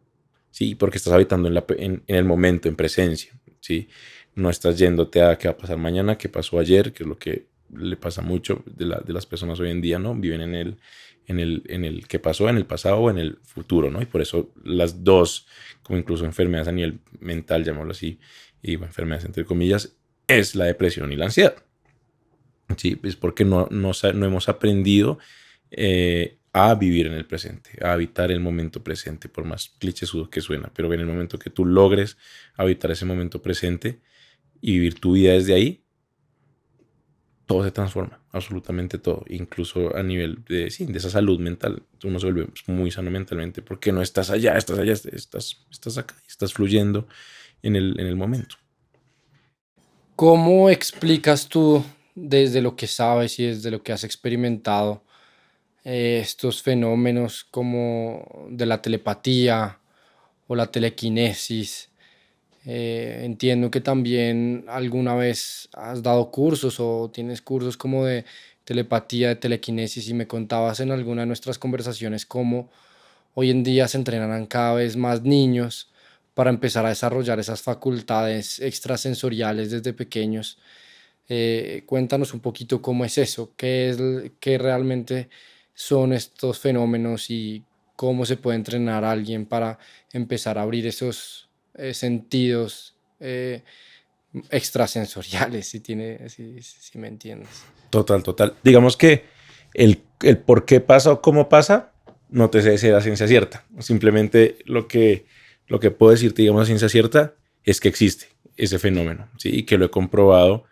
Sí, porque estás habitando en el momento, en presencia, ¿sí? No estás yéndote a qué va a pasar mañana, qué pasó ayer, que es lo que le pasa mucho de las personas hoy en día, ¿no? Viven en el qué pasó, en el pasado o en el futuro, ¿no? Y por eso las dos, como incluso enfermedades a nivel mental, llamémoslo así, y bueno, enfermedades entre comillas, es la depresión y la ansiedad. Sí, es porque no hemos aprendido a vivir en el presente, a habitar el momento presente, por más clichésudo que suena, pero en el momento que tú logres habitar ese momento presente y vivir tu vida desde ahí, todo se transforma, absolutamente todo, incluso a nivel de, sí, de esa salud mental. Uno se vuelve muy sano mentalmente porque no estás allá, estás acá, estás fluyendo en el momento. ¿Cómo explicas tú desde lo que sabes y desde lo que has experimentado estos fenómenos como de la telepatía o la telequinesis? Entiendo que también alguna vez has dado cursos o tienes cursos como de telepatía, de telequinesis y me contabas en alguna de nuestras conversaciones cómo hoy en día se entrenarán cada vez más niños para empezar a desarrollar esas facultades extrasensoriales desde pequeños. Cuéntanos un poquito cómo es eso, qué realmente son estos fenómenos y cómo se puede entrenar a alguien para empezar a abrir esos sentidos extrasensoriales, si me entiendes. Total, total. Digamos que el por qué pasa o cómo pasa, no te sé decir a ciencia cierta. Simplemente lo que puedo decirte, digamos, a ciencia cierta es que existe ese fenómeno, ¿sí? Y que lo he comprobado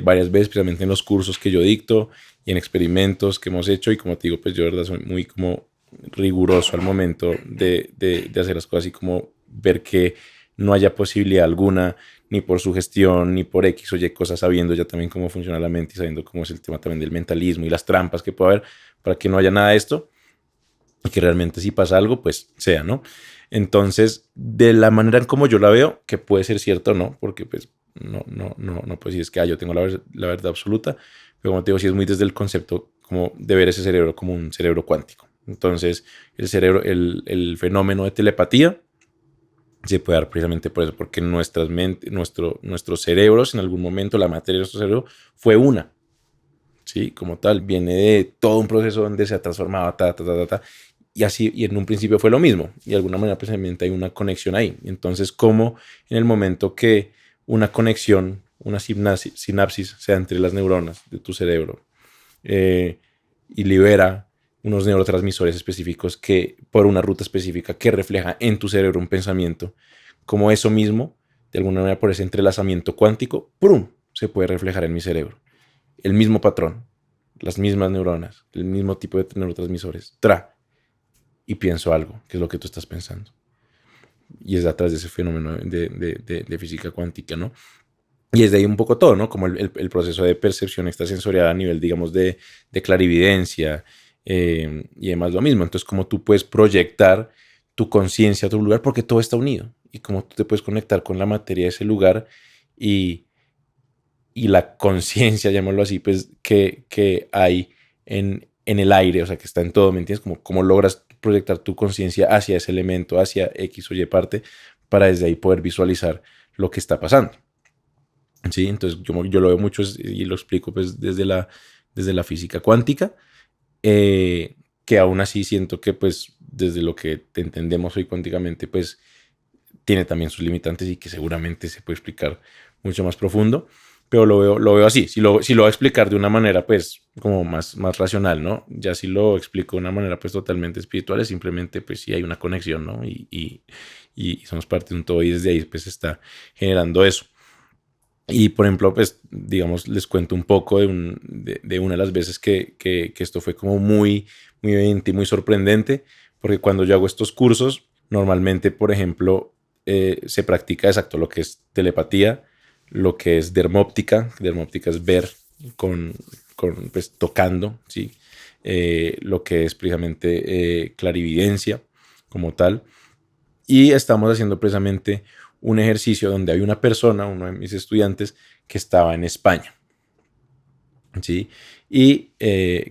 varias veces, precisamente en los cursos que yo dicto y en experimentos que hemos hecho. Y como te digo, pues yo de verdad soy muy como riguroso al momento de hacer las cosas y como ver que no haya posibilidad alguna ni por su gestión, ni por X o Y cosas, sabiendo ya también cómo funciona la mente y sabiendo cómo es el tema también del mentalismo y las trampas que puede haber para que no haya nada de esto y que realmente si pasa algo, pues sea, ¿no? Entonces, de la manera en como yo la veo, que puede ser cierto o no, porque pues no pues si es que yo tengo la verdad absoluta, pero como te digo, sí es muy desde el concepto como de ver ese cerebro como un cerebro cuántico. Entonces, el cerebro, el fenómeno de telepatía, se puede dar precisamente por eso, porque nuestros cerebros, en algún momento, la materia de nuestro cerebro fue una, ¿sí? Como tal, viene de todo un proceso donde se ha transformado, y así, y en un principio fue lo mismo, y de alguna manera precisamente hay una conexión ahí. Entonces, como en el momento que una conexión, una sinapsis sea entre las neuronas de tu cerebro, eh, y libera unos neurotransmisores específicos que por una ruta específica que refleja en tu cerebro un pensamiento, como eso mismo, de alguna manera por ese entrelazamiento cuántico, ¡prum!, se puede reflejar en mi cerebro. El mismo patrón, las mismas neuronas, el mismo tipo de neurotransmisores, y pienso algo, que es lo que tú estás pensando. Y es a través de ese fenómeno de física cuántica, ¿no? Y es de ahí un poco todo, ¿no? Como el proceso de percepción extrasensorial a nivel, digamos, de clarividencia y demás lo mismo. Entonces, como tú puedes proyectar tu conciencia a otro lugar porque todo está unido. Y como tú te puedes conectar con la materia de ese lugar y, y la conciencia, llamémoslo así, pues que hay en el aire, o sea, que está en todo, ¿me entiendes? Como cómo logras proyectar tu conciencia hacia ese elemento, hacia X o Y parte, para desde ahí poder visualizar lo que está pasando. ¿Sí? Entonces yo lo veo mucho y lo explico pues desde la física cuántica, que aún así siento que pues desde lo que entendemos hoy cuánticamente pues tiene también sus limitantes y que seguramente se puede explicar mucho más profundo, pero lo veo así. Si lo voy a explicar de una manera, pues, como más racional, ¿no? Ya si lo explico de una manera, pues, totalmente espiritual, es simplemente, pues, sí hay una conexión, ¿no? Y somos parte de un todo y desde ahí, pues, se está generando eso. Y, por ejemplo, pues, digamos, les cuento un poco de una de las veces que esto fue como muy evidente y muy sorprendente, porque cuando yo hago estos cursos, normalmente, por ejemplo, se practica exacto lo que es telepatía, lo que es dermóptica. Dermóptica es ver con, pues, tocando, ¿sí? Lo que es precisamente clarividencia como tal. Y estamos haciendo precisamente un ejercicio donde hay una persona, uno de mis estudiantes, que estaba en España. ¿Sí? Y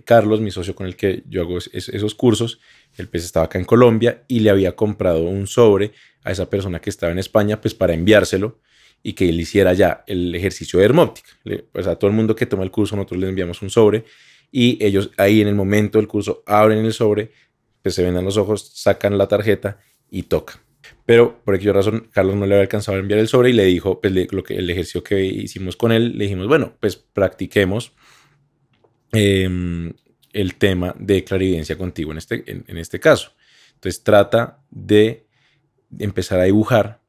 Carlos, mi socio con el que yo hago esos cursos, él pues estaba acá en Colombia y le había comprado un sobre a esa persona que estaba en España pues para enviárselo y que él hiciera ya el ejercicio de hermóptica. Pues a todo el mundo que toma el curso nosotros les enviamos un sobre y ellos ahí en el momento del curso abren el sobre, pues se ven a los ojos, sacan la tarjeta y tocan. Pero por aquella razón, Carlos no le había alcanzado a enviar el sobre y le dijo, pues el ejercicio que hicimos con él, le dijimos, bueno, pues practiquemos el tema de clarividencia contigo en este caso. Entonces trata de empezar a dibujar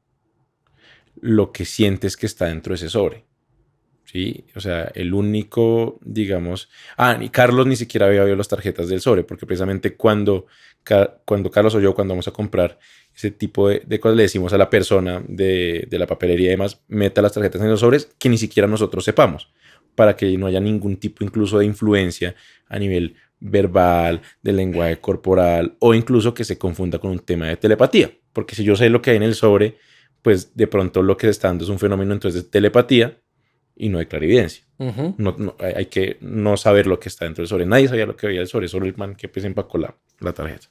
lo que sientes que está dentro de ese sobre. ¿Sí? O sea, el único, digamos... ni Carlos ni siquiera había visto las tarjetas del sobre, porque precisamente cuando Carlos o yo, cuando vamos a comprar ese tipo de cosas, le decimos a la persona de la papelería y demás, meta las tarjetas en los sobres que ni siquiera nosotros sepamos, para que no haya ningún tipo incluso de influencia a nivel verbal, de lenguaje corporal, o incluso que se confunda con un tema de telepatía. Porque si yo sé lo que hay en el sobre, pues de pronto lo que se está dando es un fenómeno entonces de telepatía, y no hay clarividencia. Ujú. Hay que no saber lo que está dentro del sobre. Nadie sabía lo que había el sobre, solo el man que pues empacó la tarjeta.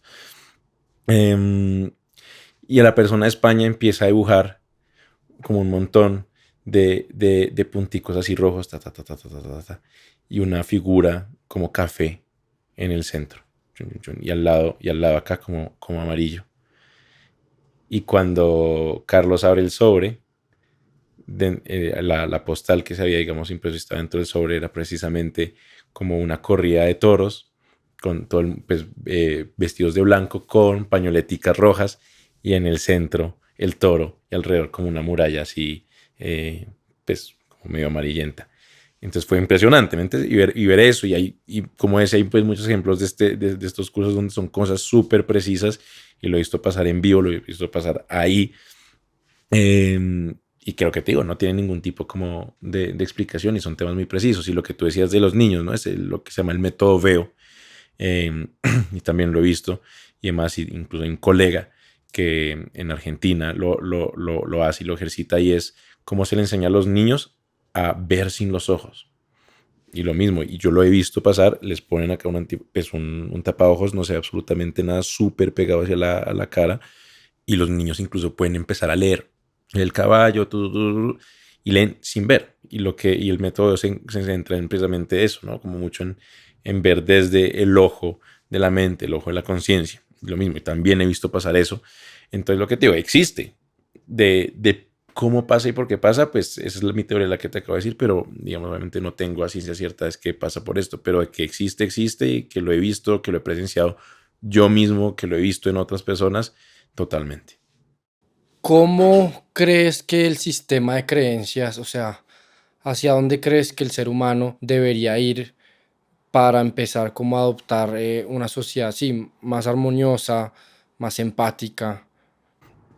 Y a la persona de España empieza a dibujar como un montón de punticos así rojos, y una figura como café en el centro. Y al lado acá como amarillo. Y cuando Carlos abre el sobre, la postal que se había, digamos, impreso estaba dentro del sobre, era precisamente como una corrida de toros, con todo pues, vestidos de blanco, con pañoleticas rojas, y en el centro el toro, y alrededor como una muralla así, pues como medio amarillenta. Entonces fue impresionante, ¿me entiendes? Y ver eso, y como ese, hay pues muchos ejemplos de estos cursos donde son cosas súper precisas, y lo he visto pasar en vivo, lo he visto pasar ahí. Y creo que te digo, no tiene ningún tipo como de explicación y son temas muy precisos. Y lo que tú decías de los niños, ¿no? Es lo que se llama el método VEO. Y también lo he visto. Y además, incluso hay un colega que en Argentina lo hace y lo ejercita y es cómo se le enseña a los niños a ver sin los ojos. Y lo mismo, y yo lo he visto pasar, les ponen acá pues un tapaojos, no sé, absolutamente nada, súper pegado hacia a la cara. Y los niños incluso pueden empezar a leer el caballo, y leen sin ver. Y el método se centra en precisamente eso, ¿no? Como mucho en ver desde el ojo de la mente, el ojo de la conciencia. Lo mismo, y también he visto pasar eso. Entonces, lo que te digo, existe. De cómo pasa y por qué pasa, pues esa es mi teoría, la que te acabo de decir, pero digamos, obviamente no tengo a ciencia cierta es que pasa por esto, pero de que existe, existe, y que lo he visto, que lo he presenciado yo mismo, que lo he visto en otras personas, totalmente. ¿Cómo crees que el sistema de creencias, o sea, hacia dónde crees que el ser humano debería ir para empezar como a adoptar una sociedad así, más armoniosa, más empática?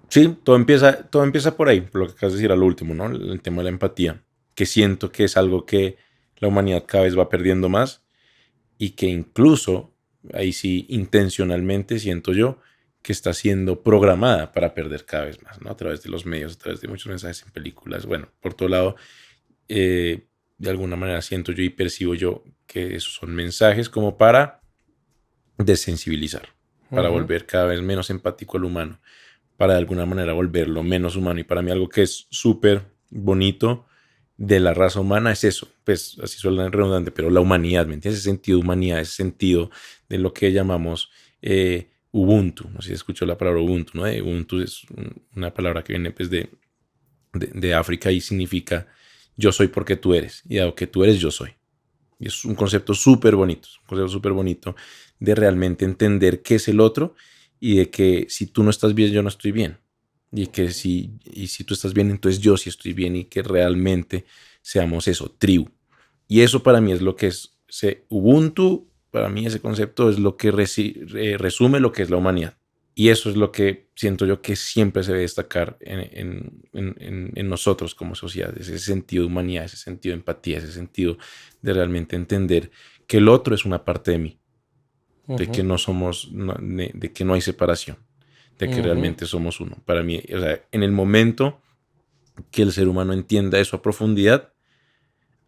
Sí, todo empieza por ahí, por lo que acabas de decir al último, ¿no? El tema de la empatía, que siento que es algo que la humanidad cada vez va perdiendo más y que incluso, ahí sí, intencionalmente siento yo, que está siendo programada para perder cada vez más, ¿no? A través de los medios, a través de muchos mensajes en películas, bueno, por todo lado, de alguna manera siento yo y percibo yo que esos son mensajes como para desensibilizar, para Ujú, volver cada vez menos empático al humano, para de alguna manera volverlo menos humano. Y para mí algo que es súper bonito de la raza humana es eso, pues así suena redundante, pero la humanidad, ¿me entiendes? Ese sentido de humanidad, ese sentido de lo que llamamos Ubuntu. No sé si escuchó la palabra Ubuntu, ¿no? Ubuntu es una palabra que viene pues de África y significa yo soy porque tú eres, y dado que tú eres, yo soy. Y es un concepto súper bonito, un concepto súper bonito de realmente entender qué es el otro y de que si tú no estás bien, yo no estoy bien. Y si tú estás bien, entonces yo sí estoy bien y que realmente seamos eso, tribu. Y eso para mí es lo que es Ubuntu, para mí ese concepto es lo que resume lo que es la humanidad. Y eso es lo que siento yo que siempre se debe destacar en nosotros como sociedad, ese sentido de humanidad, ese sentido de empatía, ese sentido de realmente entender que el otro es una parte de mí, de que ujú, no somos, de que no hay separación, de que ujú, realmente somos uno. Para mí, o sea, en el momento que el ser humano entienda eso a profundidad,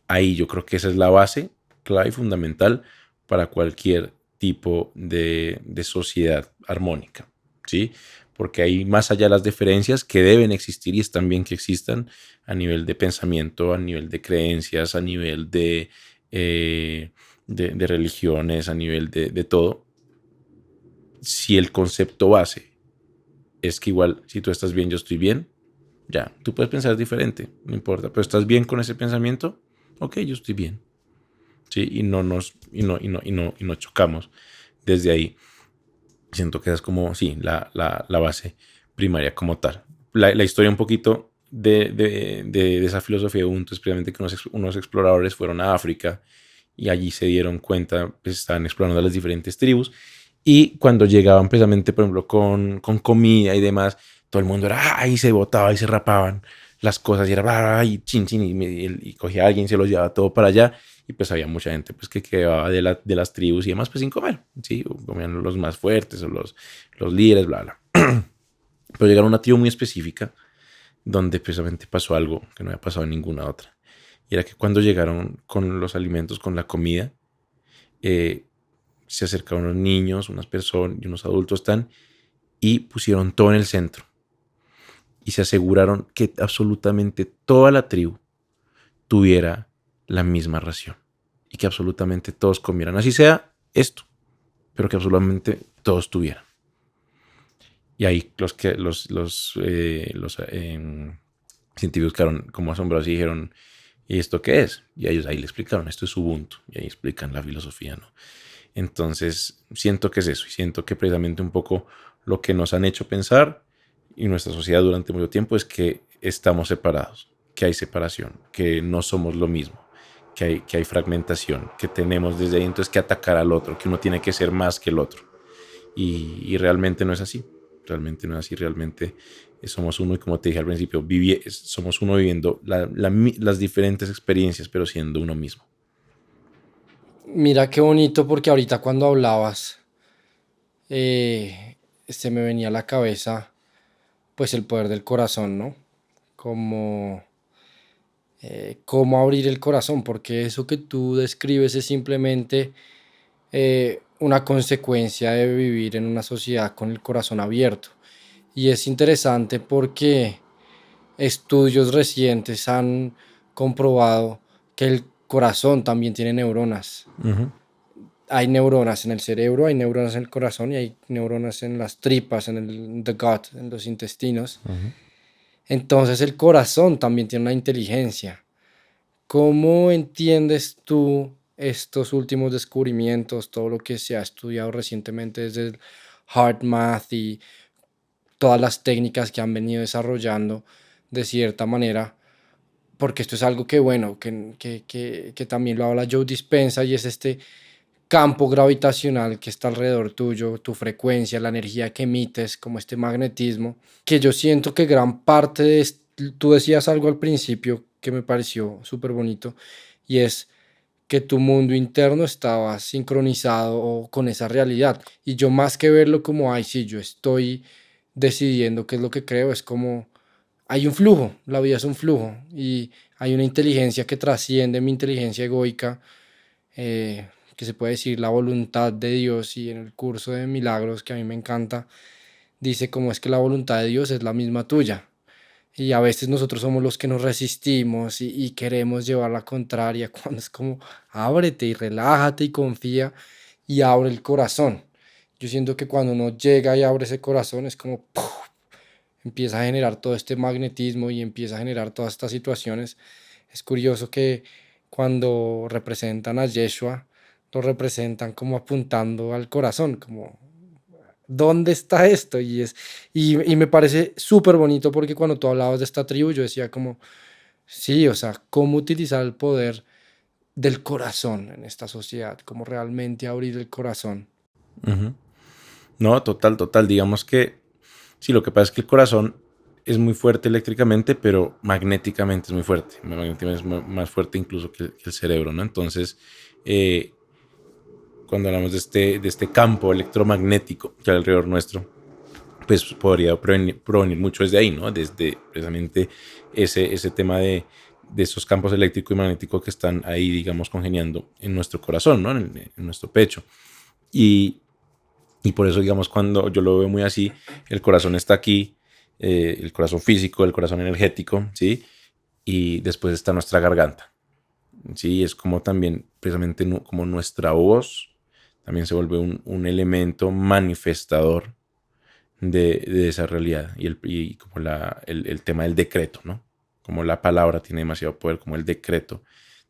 ahí yo creo que esa es la base clave y fundamental para cualquier tipo de sociedad armónica, ¿sí? Porque hay más allá de las diferencias que deben existir y están bien que existan a nivel de pensamiento, a nivel de creencias, a nivel de religiones, a nivel de todo. Si el concepto base es que igual si tú estás bien, yo estoy bien, ya, tú puedes pensar diferente, no importa, pero estás bien con ese pensamiento, ok, yo estoy bien. ¿Sí? Y no chocamos desde ahí. Siento que esa es como, sí, la base primaria como tal. La historia un poquito de esa filosofía de Ubuntu es precisamente que unos exploradores fueron a África y allí se dieron cuenta, pues estaban explorando las diferentes tribus y cuando llegaban precisamente, por ejemplo, con comida y demás, todo el mundo era, ¡ay! Se botaba y se rapaban las cosas y era, ¡ay! Chin, chin, y cogía a alguien, se los llevaba todo para allá y pues había mucha gente pues que quedaba de las tribus y demás pues sin comer, ¿sí? Comían los más fuertes o los líderes, bla, bla. Pero llegaron a una tribu muy específica donde precisamente pasó algo que no había pasado en ninguna otra. Y era que cuando llegaron con los alimentos, con la comida, eh, se acercaron unos niños, unas personas y unos adultos tan y pusieron todo en el centro y se aseguraron que absolutamente toda la tribu tuviera la misma ración y que absolutamente todos comieran, así sea esto, pero que absolutamente todos tuvieran. Y ahí los científicos quedaron como asombrados y dijeron, ¿y esto qué es? Y ellos ahí le explicaron, esto es Ubuntu, y ahí explican la filosofía, ¿no? Entonces, siento que es eso, y siento que precisamente un poco lo que nos han hecho pensar y nuestra sociedad durante mucho tiempo es que estamos separados, que hay separación, que no somos lo mismo, que hay fragmentación, que tenemos desde ahí entonces que atacar al otro, que uno tiene que ser más que el otro. Y realmente no es así, realmente no es así, realmente somos uno y como te dije al principio, somos uno viviendo las diferentes experiencias, pero siendo uno mismo. Mira qué bonito porque ahorita cuando hablabas, se me venía a la cabeza pues el poder del corazón, ¿no? Como cómo abrir el corazón, porque eso que tú describes es simplemente una consecuencia de vivir en una sociedad con el corazón abierto. Y es interesante porque estudios recientes han comprobado que el corazón también tiene neuronas. Ujú, Hay neuronas en el cerebro, hay neuronas en el corazón y hay neuronas en las tripas, en el the gut, en los intestinos. ujú. Entonces el corazón también tiene una inteligencia. ¿Cómo entiendes tú estos últimos descubrimientos, todo lo que se ha estudiado recientemente desde el Heart Math y todas las técnicas que han venido desarrollando de cierta manera? Porque esto es algo que, bueno, que también lo habla Joe Dispenza y es este campo gravitacional que está alrededor tuyo, tu frecuencia, la energía que emites, como este magnetismo, que yo siento que gran parte tú decías algo al principio que me pareció súper bonito, y es que tu mundo interno estaba sincronizado con esa realidad. Y yo más que verlo como, ay, sí, yo estoy decidiendo qué es lo que creo, es como, hay un flujo, la vida es un flujo, y hay una inteligencia que trasciende mi inteligencia egoica, que se puede decir la voluntad de Dios, y en el curso de milagros, que a mí me encanta, dice cómo es que la voluntad de Dios es la misma tuya. Y a veces nosotros somos los que nos resistimos y queremos llevar la contraria, cuando es como ábrete y relájate y confía y abre el corazón. Yo siento que cuando uno llega y abre ese corazón es como ¡puf! Empieza a generar todo este magnetismo y empieza a generar todas estas situaciones. Es curioso que cuando representan a Yeshua, lo representan como apuntando al corazón, como ¿dónde está esto? Y me parece súper bonito, porque cuando tú hablabas de esta tribu, yo decía como, sí, o sea, cómo utilizar el poder del corazón en esta sociedad, cómo realmente abrir el corazón. Ujú. No, total, total. Digamos que sí, lo que pasa es que el corazón es muy fuerte eléctricamente, pero magnéticamente es muy fuerte. Magnéticamente es más fuerte incluso que el cerebro, ¿no? Entonces, eh, cuando hablamos de este campo electromagnético que hay alrededor nuestro, pues podría provenir mucho desde ahí, ¿no? Desde precisamente ese tema de esos campos eléctrico y magnético que están ahí, digamos, congeniando en nuestro corazón, ¿no? En nuestro pecho. Y, y por eso, digamos, cuando yo lo veo muy así, el corazón está aquí, el corazón físico, el corazón energético, ¿sí? Y después está nuestra garganta, ¿sí? Es como también, precisamente, como nuestra voz también se vuelve un elemento manifestador de esa realidad y como el tema del decreto, ¿no? Como la palabra tiene demasiado poder, como el decreto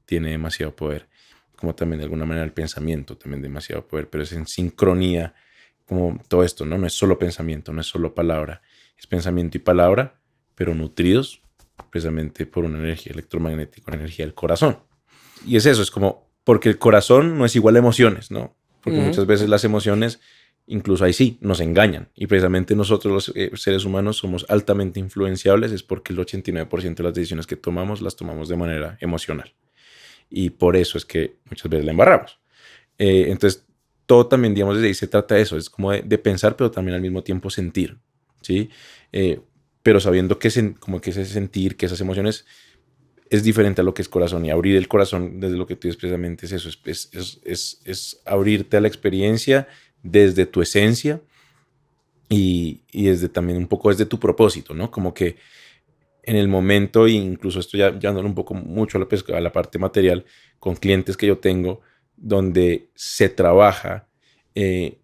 tiene demasiado poder, como también de alguna manera el pensamiento también demasiado poder, pero es en sincronía como todo esto, ¿no? No es solo pensamiento, no es solo palabra, es pensamiento y palabra, pero nutridos precisamente por una energía electromagnética, una energía del corazón. Y es eso, es como, porque el corazón no es igual a emociones, ¿no? Porque Ujú. muchas veces las emociones, incluso ahí sí, nos engañan. Y precisamente nosotros los seres humanos somos altamente influenciables, es porque el 89% de las decisiones que tomamos las tomamos de manera emocional. Y por eso es que muchas veces la embarramos. Entonces, todo también, digamos, desde ahí se trata de eso, es como de pensar, pero también al mismo tiempo sentir, ¿sí? Eh, pero sabiendo que, como que ese sentir, que esas emociones es diferente a lo que es corazón, y abrir el corazón desde lo que tú dices precisamente es eso, es abrirte a la experiencia desde tu esencia y desde también un poco desde tu propósito, ¿no? Como que en el momento, e incluso esto ya ando un poco mucho a a la parte material, con clientes que yo tengo, donde se trabaja eh,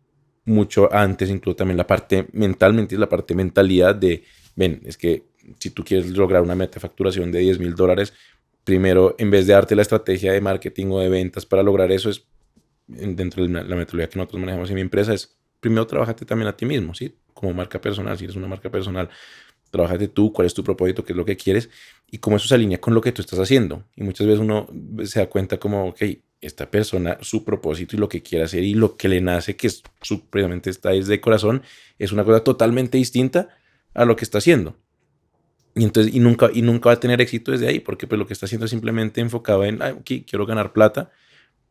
mucho antes, incluso también la parte mentalmente, la parte mentalidad de, ven, es que si tú quieres lograr una meta de facturación de $10,000, primero, en vez de darte la estrategia de marketing o de ventas para lograr eso, es dentro de la metodología que nosotros manejamos en mi empresa, es primero trabajate también a ti mismo, ¿sí? Como marca personal, si eres una marca personal, trabájate tú, cuál es tu propósito, qué es lo que quieres y cómo eso se alinea con lo que tú estás haciendo. Y muchas veces uno se da cuenta como, ok, esta persona, su propósito y lo que quiere hacer y lo que le nace, que es precisamente está desde corazón, es una cosa totalmente distinta a lo que está haciendo. Y entonces, y nunca va a tener éxito desde ahí, porque pues lo que está haciendo es simplemente enfocado en, "Ay, ok, quiero ganar plata",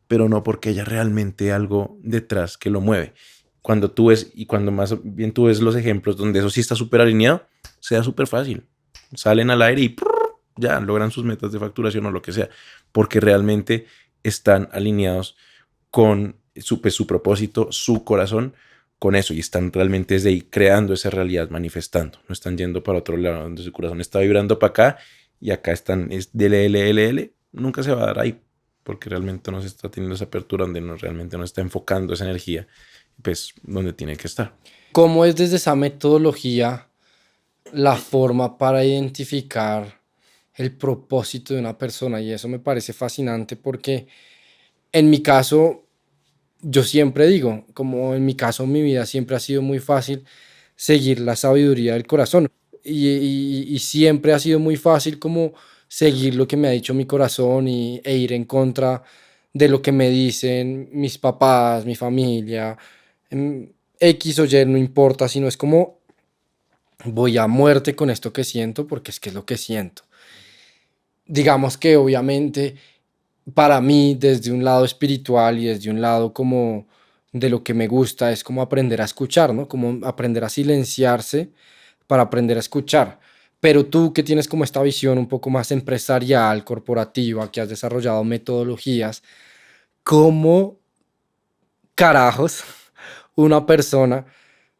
pero no porque haya realmente algo detrás que lo mueve. Cuando tú ves, y cuando más bien tú ves los ejemplos donde eso sí está súper alineado, sea súper fácil. Salen al aire y ¡prr! Ya logran sus metas de facturación o lo que sea, porque realmente están alineados con pues, su propósito, su corazón, con eso, y están realmente desde ahí creando esa realidad, manifestando. No están yendo para otro lado, donde su corazón está vibrando para acá y acá están, es DLLL, nunca se va a dar ahí, porque realmente no se está teniendo esa apertura, donde no, realmente no está enfocando esa energía, pues donde tiene que estar. ¿Cómo es desde esa metodología la forma para identificar el propósito de una persona? Y eso me parece fascinante, porque en mi caso, yo siempre digo, como en mi caso, mi vida siempre ha sido muy fácil seguir la sabiduría del corazón. Y siempre ha sido muy fácil como seguir lo que me ha dicho mi corazón, e ir en contra de lo que me dicen mis papás, mi familia, X o Y, no importa, sino es como voy a muerte con esto que siento, porque es que es lo que siento. Digamos que obviamente para mí, desde un lado espiritual y desde un lado como de lo que me gusta, es como aprender a escuchar, ¿no? Como aprender a silenciarse para aprender a escuchar. Pero tú, que tienes como esta visión un poco más empresarial, corporativa, que has desarrollado metodologías, ¿cómo carajos una persona,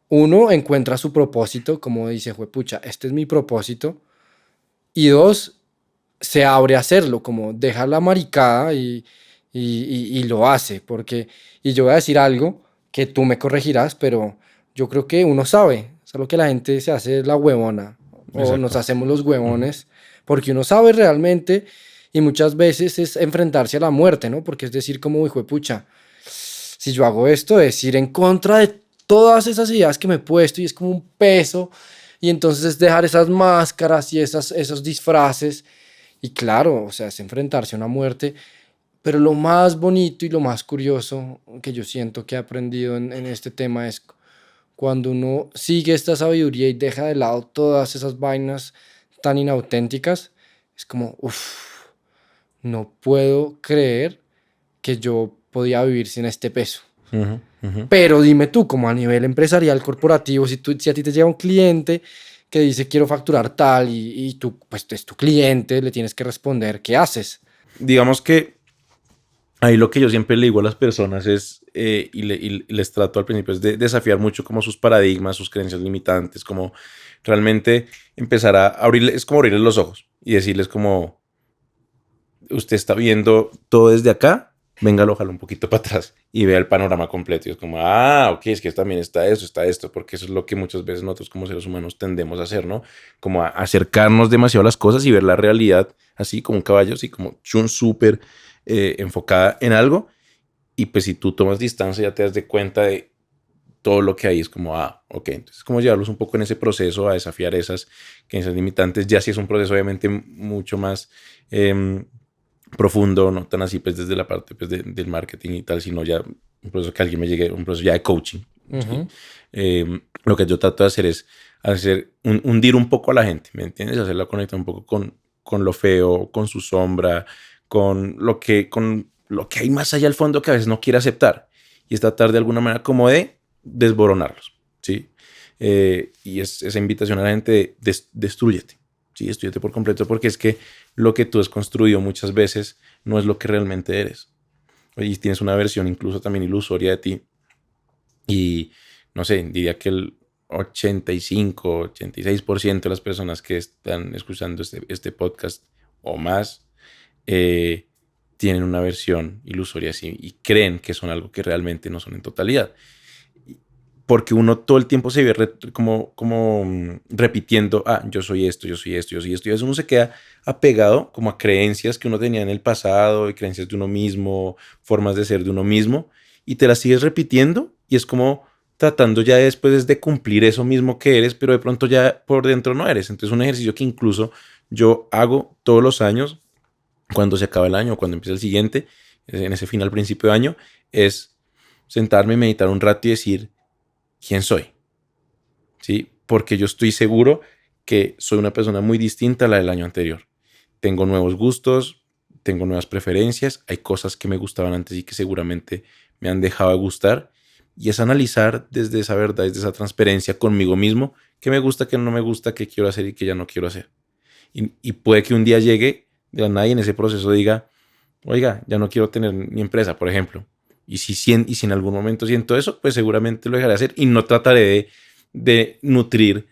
uno, encuentra su propósito, como dice, juepucha, este es mi propósito, y dos, se abre a hacerlo, como deja la maricada y lo hace, porque, y yo voy a decir algo que tú me corregirás, pero yo creo que uno sabe, solo que la gente se hace la huevona, o nos Exacto. hacemos los huevones, porque uno sabe realmente, y muchas veces es enfrentarse a la muerte, ¿no? Porque es decir, como, hijo de pucha, si yo hago esto, es ir en contra de todas esas ideas que me he puesto y es como un peso. Y entonces es dejar esas máscaras y esos disfraces. Y claro, o sea, es enfrentarse a una muerte. Pero lo más bonito y lo más curioso que yo siento que he aprendido en este tema es cuando uno sigue esta sabiduría y deja de lado todas esas vainas tan inauténticas. Es como, uff, no puedo creer que yo podía vivir sin este peso. Ujú, ujú. Pero dime tú, como a nivel empresarial, corporativo, si a ti te llega un cliente que dice quiero facturar tal y tú, pues es tu cliente, le tienes que responder, ¿qué haces? Digamos que ahí lo que yo siempre le digo a las personas es, y les trato al principio, es de desafiar mucho como sus paradigmas, sus creencias limitantes, como realmente empezar a abrirle, es como abrirles los ojos y decirles como, usted está viendo todo desde acá, venga, lo jalo un poquito para atrás y vea el panorama completo. Y es como, ah, ok, es que también está eso, está esto, porque eso es lo que muchas veces nosotros como seres humanos tendemos a hacer, ¿no? Como a acercarnos demasiado a las cosas y ver la realidad así como un caballo, así como chun súper enfocada en algo. Y pues si tú tomas distancia ya te das de cuenta de todo lo que hay. Es como, ah, ok, entonces como llevarlos un poco en ese proceso a desafiar esas creencias limitantes. Ya si es un proceso obviamente mucho más profundo, no tan así pues desde la parte pues, del marketing y tal, sino ya un proceso que alguien me llegue, un proceso ya de coaching. ¿Sí? Ujú. Lo que yo trato de hacer es hundir un poco a la gente, ¿me entiendes? Hacerla conectar un poco con lo feo, con su sombra, con lo que hay más allá al fondo que a veces no quiere aceptar. Y es tratar de alguna manera como de desboronarlos, ¿sí? Y es esa invitación a la gente de destrúyete, ¿sí? Destrúyete por completo, porque es que lo que tú has construido muchas veces no es lo que realmente eres. Y tienes una versión incluso también ilusoria de ti. Y no sé, diría que el 85-86% de las personas que están escuchando este podcast o más eh, tienen una versión ilusoria así y creen que son algo que realmente no son en totalidad. Porque uno todo el tiempo se ve repitiendo, ah, yo soy esto, yo soy esto, yo soy esto. Y eso uno se queda apegado como a creencias que uno tenía en el pasado, y creencias de uno mismo, formas de ser de uno mismo, y te las sigues repitiendo y es como tratando ya después de cumplir eso mismo que eres, pero de pronto ya por dentro no eres. Entonces un ejercicio que incluso yo hago todos los años, cuando se acaba el año o cuando empieza el siguiente, en ese final, principio de año, es sentarme, meditar un rato y decir, ¿quién soy? ¿Sí? Porque yo estoy seguro que soy una persona muy distinta a la del año anterior. Tengo nuevos gustos, tengo nuevas preferencias, hay cosas que me gustaban antes y que seguramente me han dejado de gustar. Y es analizar desde esa verdad, desde esa transparencia conmigo mismo, qué me gusta, qué no me gusta, qué quiero hacer y qué ya no quiero hacer. Y puede que un día llegue de la nada y en ese proceso diga, oiga, ya no quiero tener mi empresa, por ejemplo. Y si en algún momento siento eso, pues seguramente lo dejaré hacer y no trataré de nutrir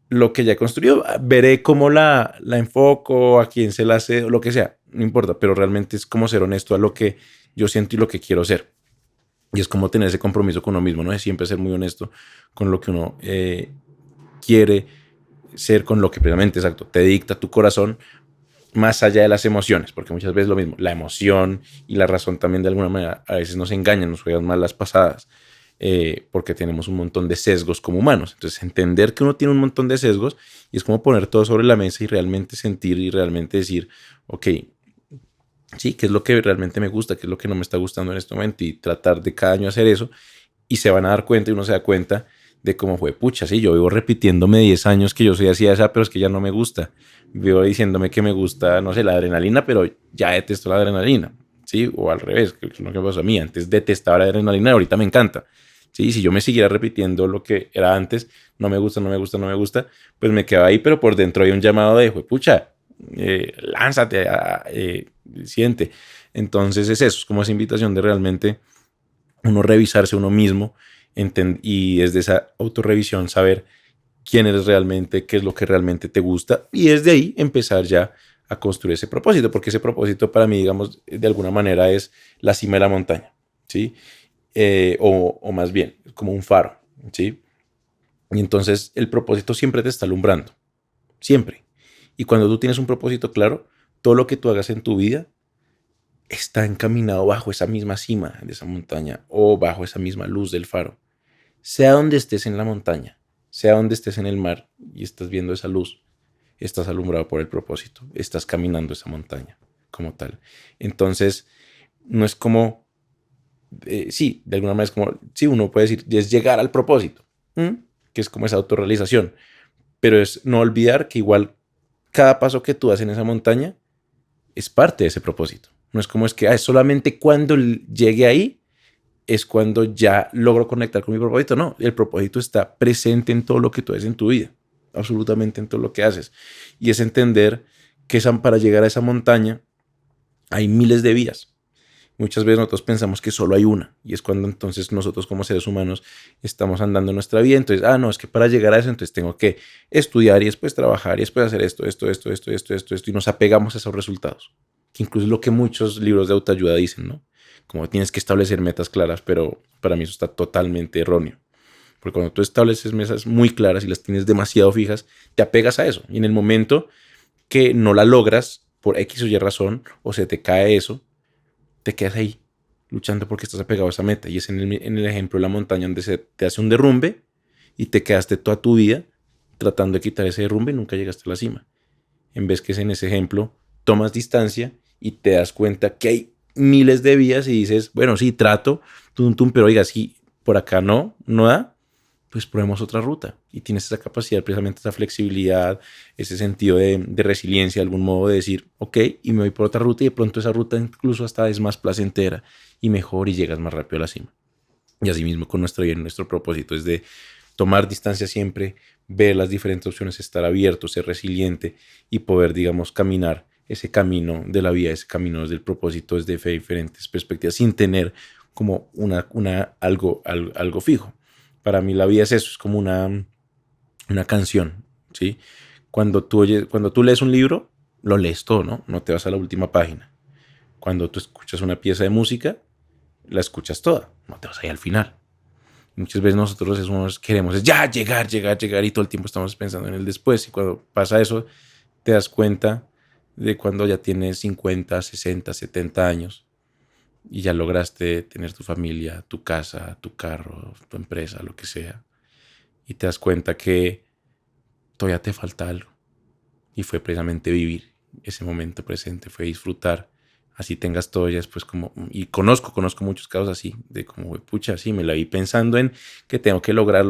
lo que ya he construido. Veré cómo la enfoco, a quién se la hace, o lo que sea, no importa, pero realmente es como ser honesto a lo que yo siento y lo que quiero ser. Y es como tener ese compromiso con uno mismo, ¿no? Es siempre ser muy honesto con lo que uno quiere ser, con lo que precisamente, exacto, te dicta tu corazón, más allá de las emociones, porque muchas veces lo mismo, la emoción y la razón también de alguna manera a veces nos engañan, nos juegan mal las pasadas, porque tenemos un montón de sesgos como humanos. Entonces entender que uno tiene un montón de sesgos y es como poner todo sobre la mesa y realmente sentir y realmente decir, ok, sí, qué es lo que realmente me gusta, qué es lo que no me está gustando en este momento y tratar de cada año hacer eso y se van a dar cuenta y uno se da cuenta de cómo fue, pucha, sí, yo vivo repitiéndome 10 años que yo soy así, esa, pero es que ya no me gusta. Vivo diciéndome que me gusta, no sé, la adrenalina, pero ya detesto la adrenalina, ¿sí? O al revés, que es lo que pasó a mí. Antes detestaba la adrenalina, ahorita me encanta, ¿sí? Si yo me siguiera repitiendo lo que era antes, no me gusta, no me gusta, no me gusta, pues me quedaba ahí, pero por dentro hay un llamado de, pucha, lánzate, siente. Entonces es eso, es como esa invitación de realmente uno revisarse a uno mismo y desde esa autorrevisión saber quién eres realmente, qué es lo que realmente te gusta y desde ahí empezar ya a construir ese propósito, porque ese propósito para mí, digamos, de alguna manera es la cima de la montaña, ¿sí? O más bien, como un faro, ¿sí? Y entonces el propósito siempre te está alumbrando, siempre. Y cuando tú tienes un propósito claro, todo lo que tú hagas en tu vida está encaminado bajo esa misma cima de esa montaña o bajo esa misma luz del faro. Sea donde estés en la montaña, sea donde estés en el mar y estás viendo esa luz, estás alumbrado por el propósito, estás caminando esa montaña como tal. Entonces, no es como, sí, de alguna manera es como, sí, uno puede decir, es llegar al propósito, que es como esa autorrealización, pero es no olvidar que igual cada paso que tú das en esa montaña es parte de ese propósito. No es como es que es solamente cuando llegue ahí es cuando ya logro conectar con mi propósito. No, el propósito está presente en todo lo que tú haces en tu vida, absolutamente en todo lo que haces. Y es entender que para llegar a esa montaña hay miles de vías. Muchas veces nosotros pensamos que solo hay una y es cuando entonces nosotros como seres humanos estamos andando en nuestra vida. Entonces, no, es que para llegar a eso entonces tengo que estudiar y después trabajar y después hacer esto y nos apegamos a esos resultados. Que incluso es lo que muchos libros de autoayuda dicen, ¿no? Como tienes que establecer metas claras, pero para mí eso está totalmente erróneo. Porque cuando tú estableces metas muy claras y las tienes demasiado fijas, te apegas a eso. Y en el momento que no la logras por X o Y razón o se te cae eso, te quedas ahí luchando porque estás apegado a esa meta. Y es en el ejemplo de la montaña donde se te hace un derrumbe y te quedaste toda tu vida tratando de quitar ese derrumbe y nunca llegaste a la cima. En vez que es en ese ejemplo, tomas distancia y te das cuenta que hay miles de vías y dices, bueno, sí, trato, pero oiga, sí, por acá no da, pues probemos otra ruta. Y tienes esa capacidad, precisamente esa flexibilidad, ese sentido de resiliencia, de algún modo de decir, ok, y me voy por otra ruta y de pronto esa ruta incluso hasta es más placentera y mejor y llegas más rápido a la cima. Y así mismo con nuestro bien, nuestro propósito es de tomar distancia siempre, ver las diferentes opciones, estar abierto, ser resiliente y poder, digamos, caminar ese camino de la vida, ese camino desde el propósito, desde diferentes perspectivas, sin tener como algo fijo. Para mí la vida es eso, es como una canción, ¿sí? Cuando tú lees un libro, lo lees todo, ¿no? No te vas a la última página. Cuando tú escuchas una pieza de música, la escuchas toda, no te vas ahí al final. Muchas veces nosotros queremos ya llegar y todo el tiempo estamos pensando en el después y cuando pasa eso te das cuenta de cuando ya tienes 50, 60, 70 años y ya lograste tener tu familia, tu casa, tu carro, tu empresa, lo que sea y te das cuenta que todavía te falta algo y fue precisamente vivir ese momento presente, fue disfrutar así tengas todo ya después como, y conozco muchos casos así, de como, pucha, sí, me la vi pensando en que tengo que lograr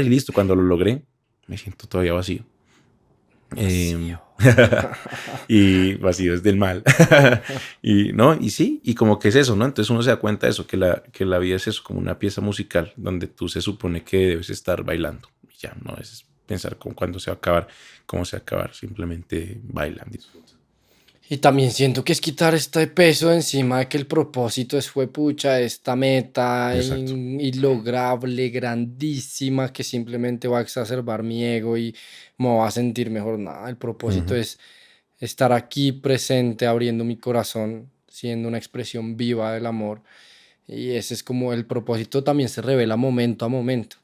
y listo, cuando lo logré, me siento todavía vacío. Vacío. Y vacío es del mal. Y no, y sí, y como que es eso, ¿no? Entonces uno se da cuenta de eso, que la vida es eso, como una pieza musical donde tú se supone que debes estar bailando. Y ya, no es pensar con cuándo se va a acabar, cómo se va a acabar, simplemente bailan, disfruta. Y también siento que es quitar este peso de encima de que el propósito es pucha, esta meta Exacto. inlograble, grandísima, que simplemente va a exacerbar mi ego y me va a sentir mejor. Nada, el propósito Ujú. es estar aquí presente, abriendo mi corazón, siendo una expresión viva del amor. Y ese es como el propósito también se revela momento a momento.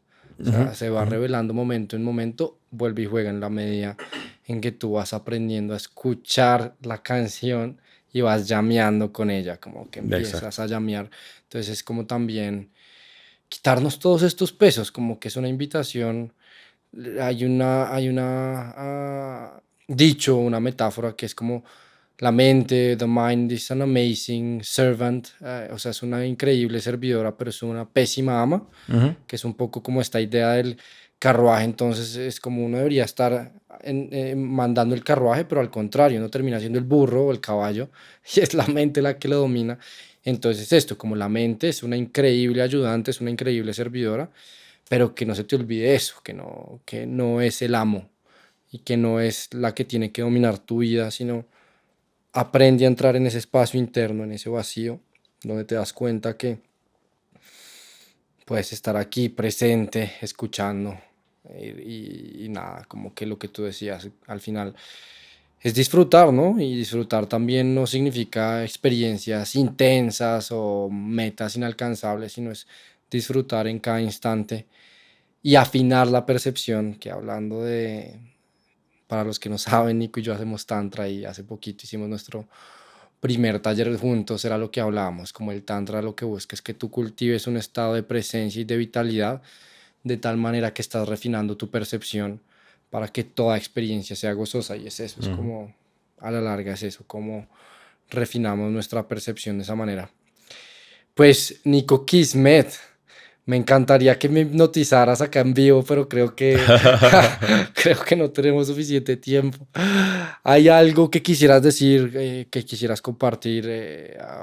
O Ujú, sea, se va ujú. revelando momento en momento, vuelve y juega en la medida en que tú vas aprendiendo a escuchar la canción y vas llameando con ella, como que empiezas Exacto. a llamear. Entonces es como también quitarnos todos estos pesos, como que es una invitación. Hay una dicho, una metáfora que es como la mente, the mind is an amazing servant, o sea, es una increíble servidora, pero es una pésima ama, Ujú. que es un poco como esta idea del carruaje. Entonces es como uno debería estar mandando el carruaje, pero al contrario, uno termina siendo el burro o el caballo y es la mente la que lo domina. Entonces esto, como la mente es una increíble ayudante, es una increíble servidora, pero que no se te olvide eso, que no es el amo y que no es la que tiene que dominar tu vida, sino aprende a entrar en ese espacio interno, en ese vacío, donde te das cuenta que puedes estar aquí presente, escuchando. Y nada, como que lo que tú decías al final es disfrutar, ¿no? Y disfrutar también no significa experiencias intensas o metas inalcanzables, sino es disfrutar en cada instante y afinar la percepción, que hablando de, para los que no saben, Nico y yo hacemos tantra y hace poquito hicimos nuestro primer taller juntos, era lo que hablábamos, como el tantra lo que busca es que tú cultives un estado de presencia y de vitalidad de tal manera que estás refinando tu percepción para que toda experiencia sea gozosa, y es eso, es como a la larga es eso, como refinamos nuestra percepción de esa manera. Pues Nico Kismet, me encantaría que me hipnotizaras acá en vivo, pero creo que creo que no tenemos suficiente tiempo. ¿Hay algo que quisieras decir, que quisieras compartir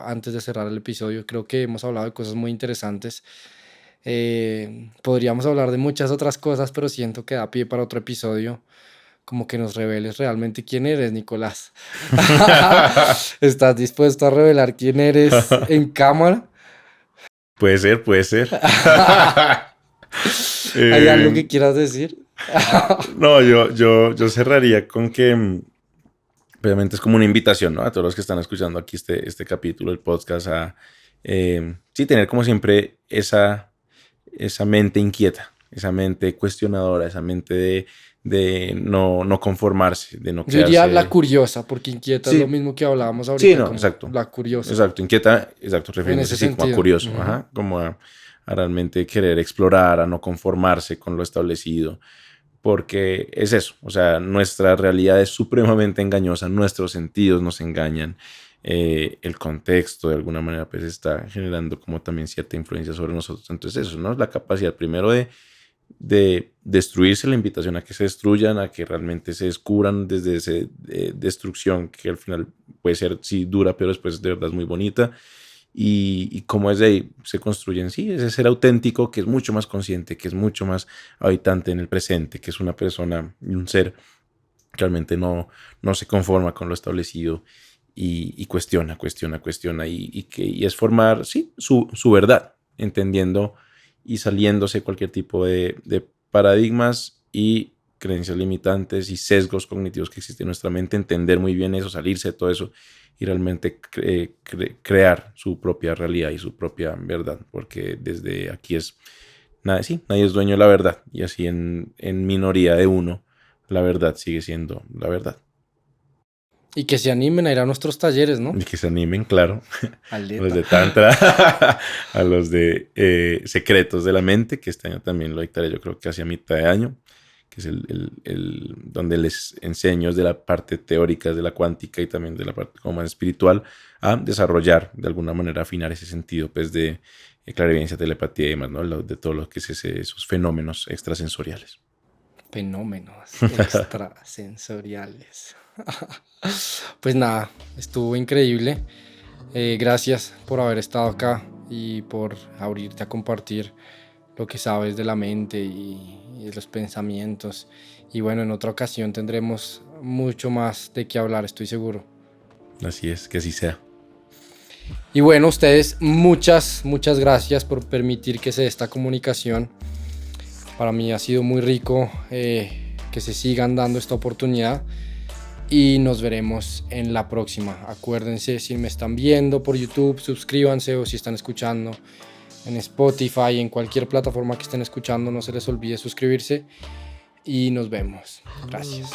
antes de cerrar el episodio? Creo que hemos hablado de cosas muy interesantes. Podríamos hablar de muchas otras cosas, pero siento que da pie para otro episodio. Como que nos reveles realmente quién eres, Nicolás. ¿Estás dispuesto a revelar quién eres en cámara? Puede ser, puede ser. ¿Hay algo que quieras decir? No, yo cerraría con que obviamente es como una invitación, ¿no? A todos los que están escuchando aquí este capítulo del podcast a sí, tener como siempre esa mente inquieta, esa mente cuestionadora, esa mente de no conformarse, de no Yo diría quedarse... la curiosa, porque inquieta Sí. es lo mismo que hablábamos ahorita. Sí, no, como exacto. La curiosa. Exacto, inquieta, exacto, refiriéndose ese sí, como a sentido. curioso, Ujú. ajá, como a realmente querer explorar, a no conformarse con lo establecido, porque es eso, o sea, nuestra realidad es supremamente engañosa, nuestros sentidos nos engañan, el contexto de alguna manera pues está generando como también cierta influencia sobre nosotros, entonces eso, ¿no? La capacidad primero de destruirse, la invitación a que se destruyan, a que realmente se descubran desde esa destrucción que al final puede ser, sí, dura, pero después de verdad es muy bonita. Y cómo es de ahí se construye en sí, ese ser auténtico que es mucho más consciente, que es mucho más habitante en el presente, que es una persona, un ser que realmente no se conforma con lo establecido y cuestiona y es formar, sí, su verdad, entendiendo y saliéndose cualquier tipo de paradigmas y creencias limitantes y sesgos cognitivos que existen en nuestra mente, entender muy bien eso, salirse de todo eso y realmente crear su propia realidad y su propia verdad, porque desde aquí es, nadie es dueño de la verdad, y así en minoría de uno, la verdad sigue siendo la verdad. Y que se animen a ir a nuestros talleres, ¿no? Y que se animen, claro, a los Aleta. de Tantra, a los de Secretos de la Mente, que este año también lo dictaré, yo creo que hacia mitad de año, que es donde les enseño de la parte teórica de la cuántica y también de la parte como más espiritual a desarrollar, de alguna manera, afinar ese sentido pues de clarividencia, telepatía y demás, ¿no? De todo lo que es esos fenómenos extrasensoriales. Fenómenos extrasensoriales. Pues nada, estuvo increíble. Gracias por haber estado acá y por abrirte a compartir lo que sabes de la mente y de los pensamientos. Y bueno, en otra ocasión tendremos mucho más de qué hablar, estoy seguro. Así es, que así sea. Y bueno, ustedes, muchas gracias por permitir que se dé esta comunicación. Para mí ha sido muy rico que se sigan dando esta oportunidad. Y nos veremos en la próxima. Acuérdense, si me están viendo por YouTube, suscríbanse, o si están escuchando en Spotify, en cualquier plataforma que estén escuchando, no se les olvide suscribirse. Y nos vemos. Gracias.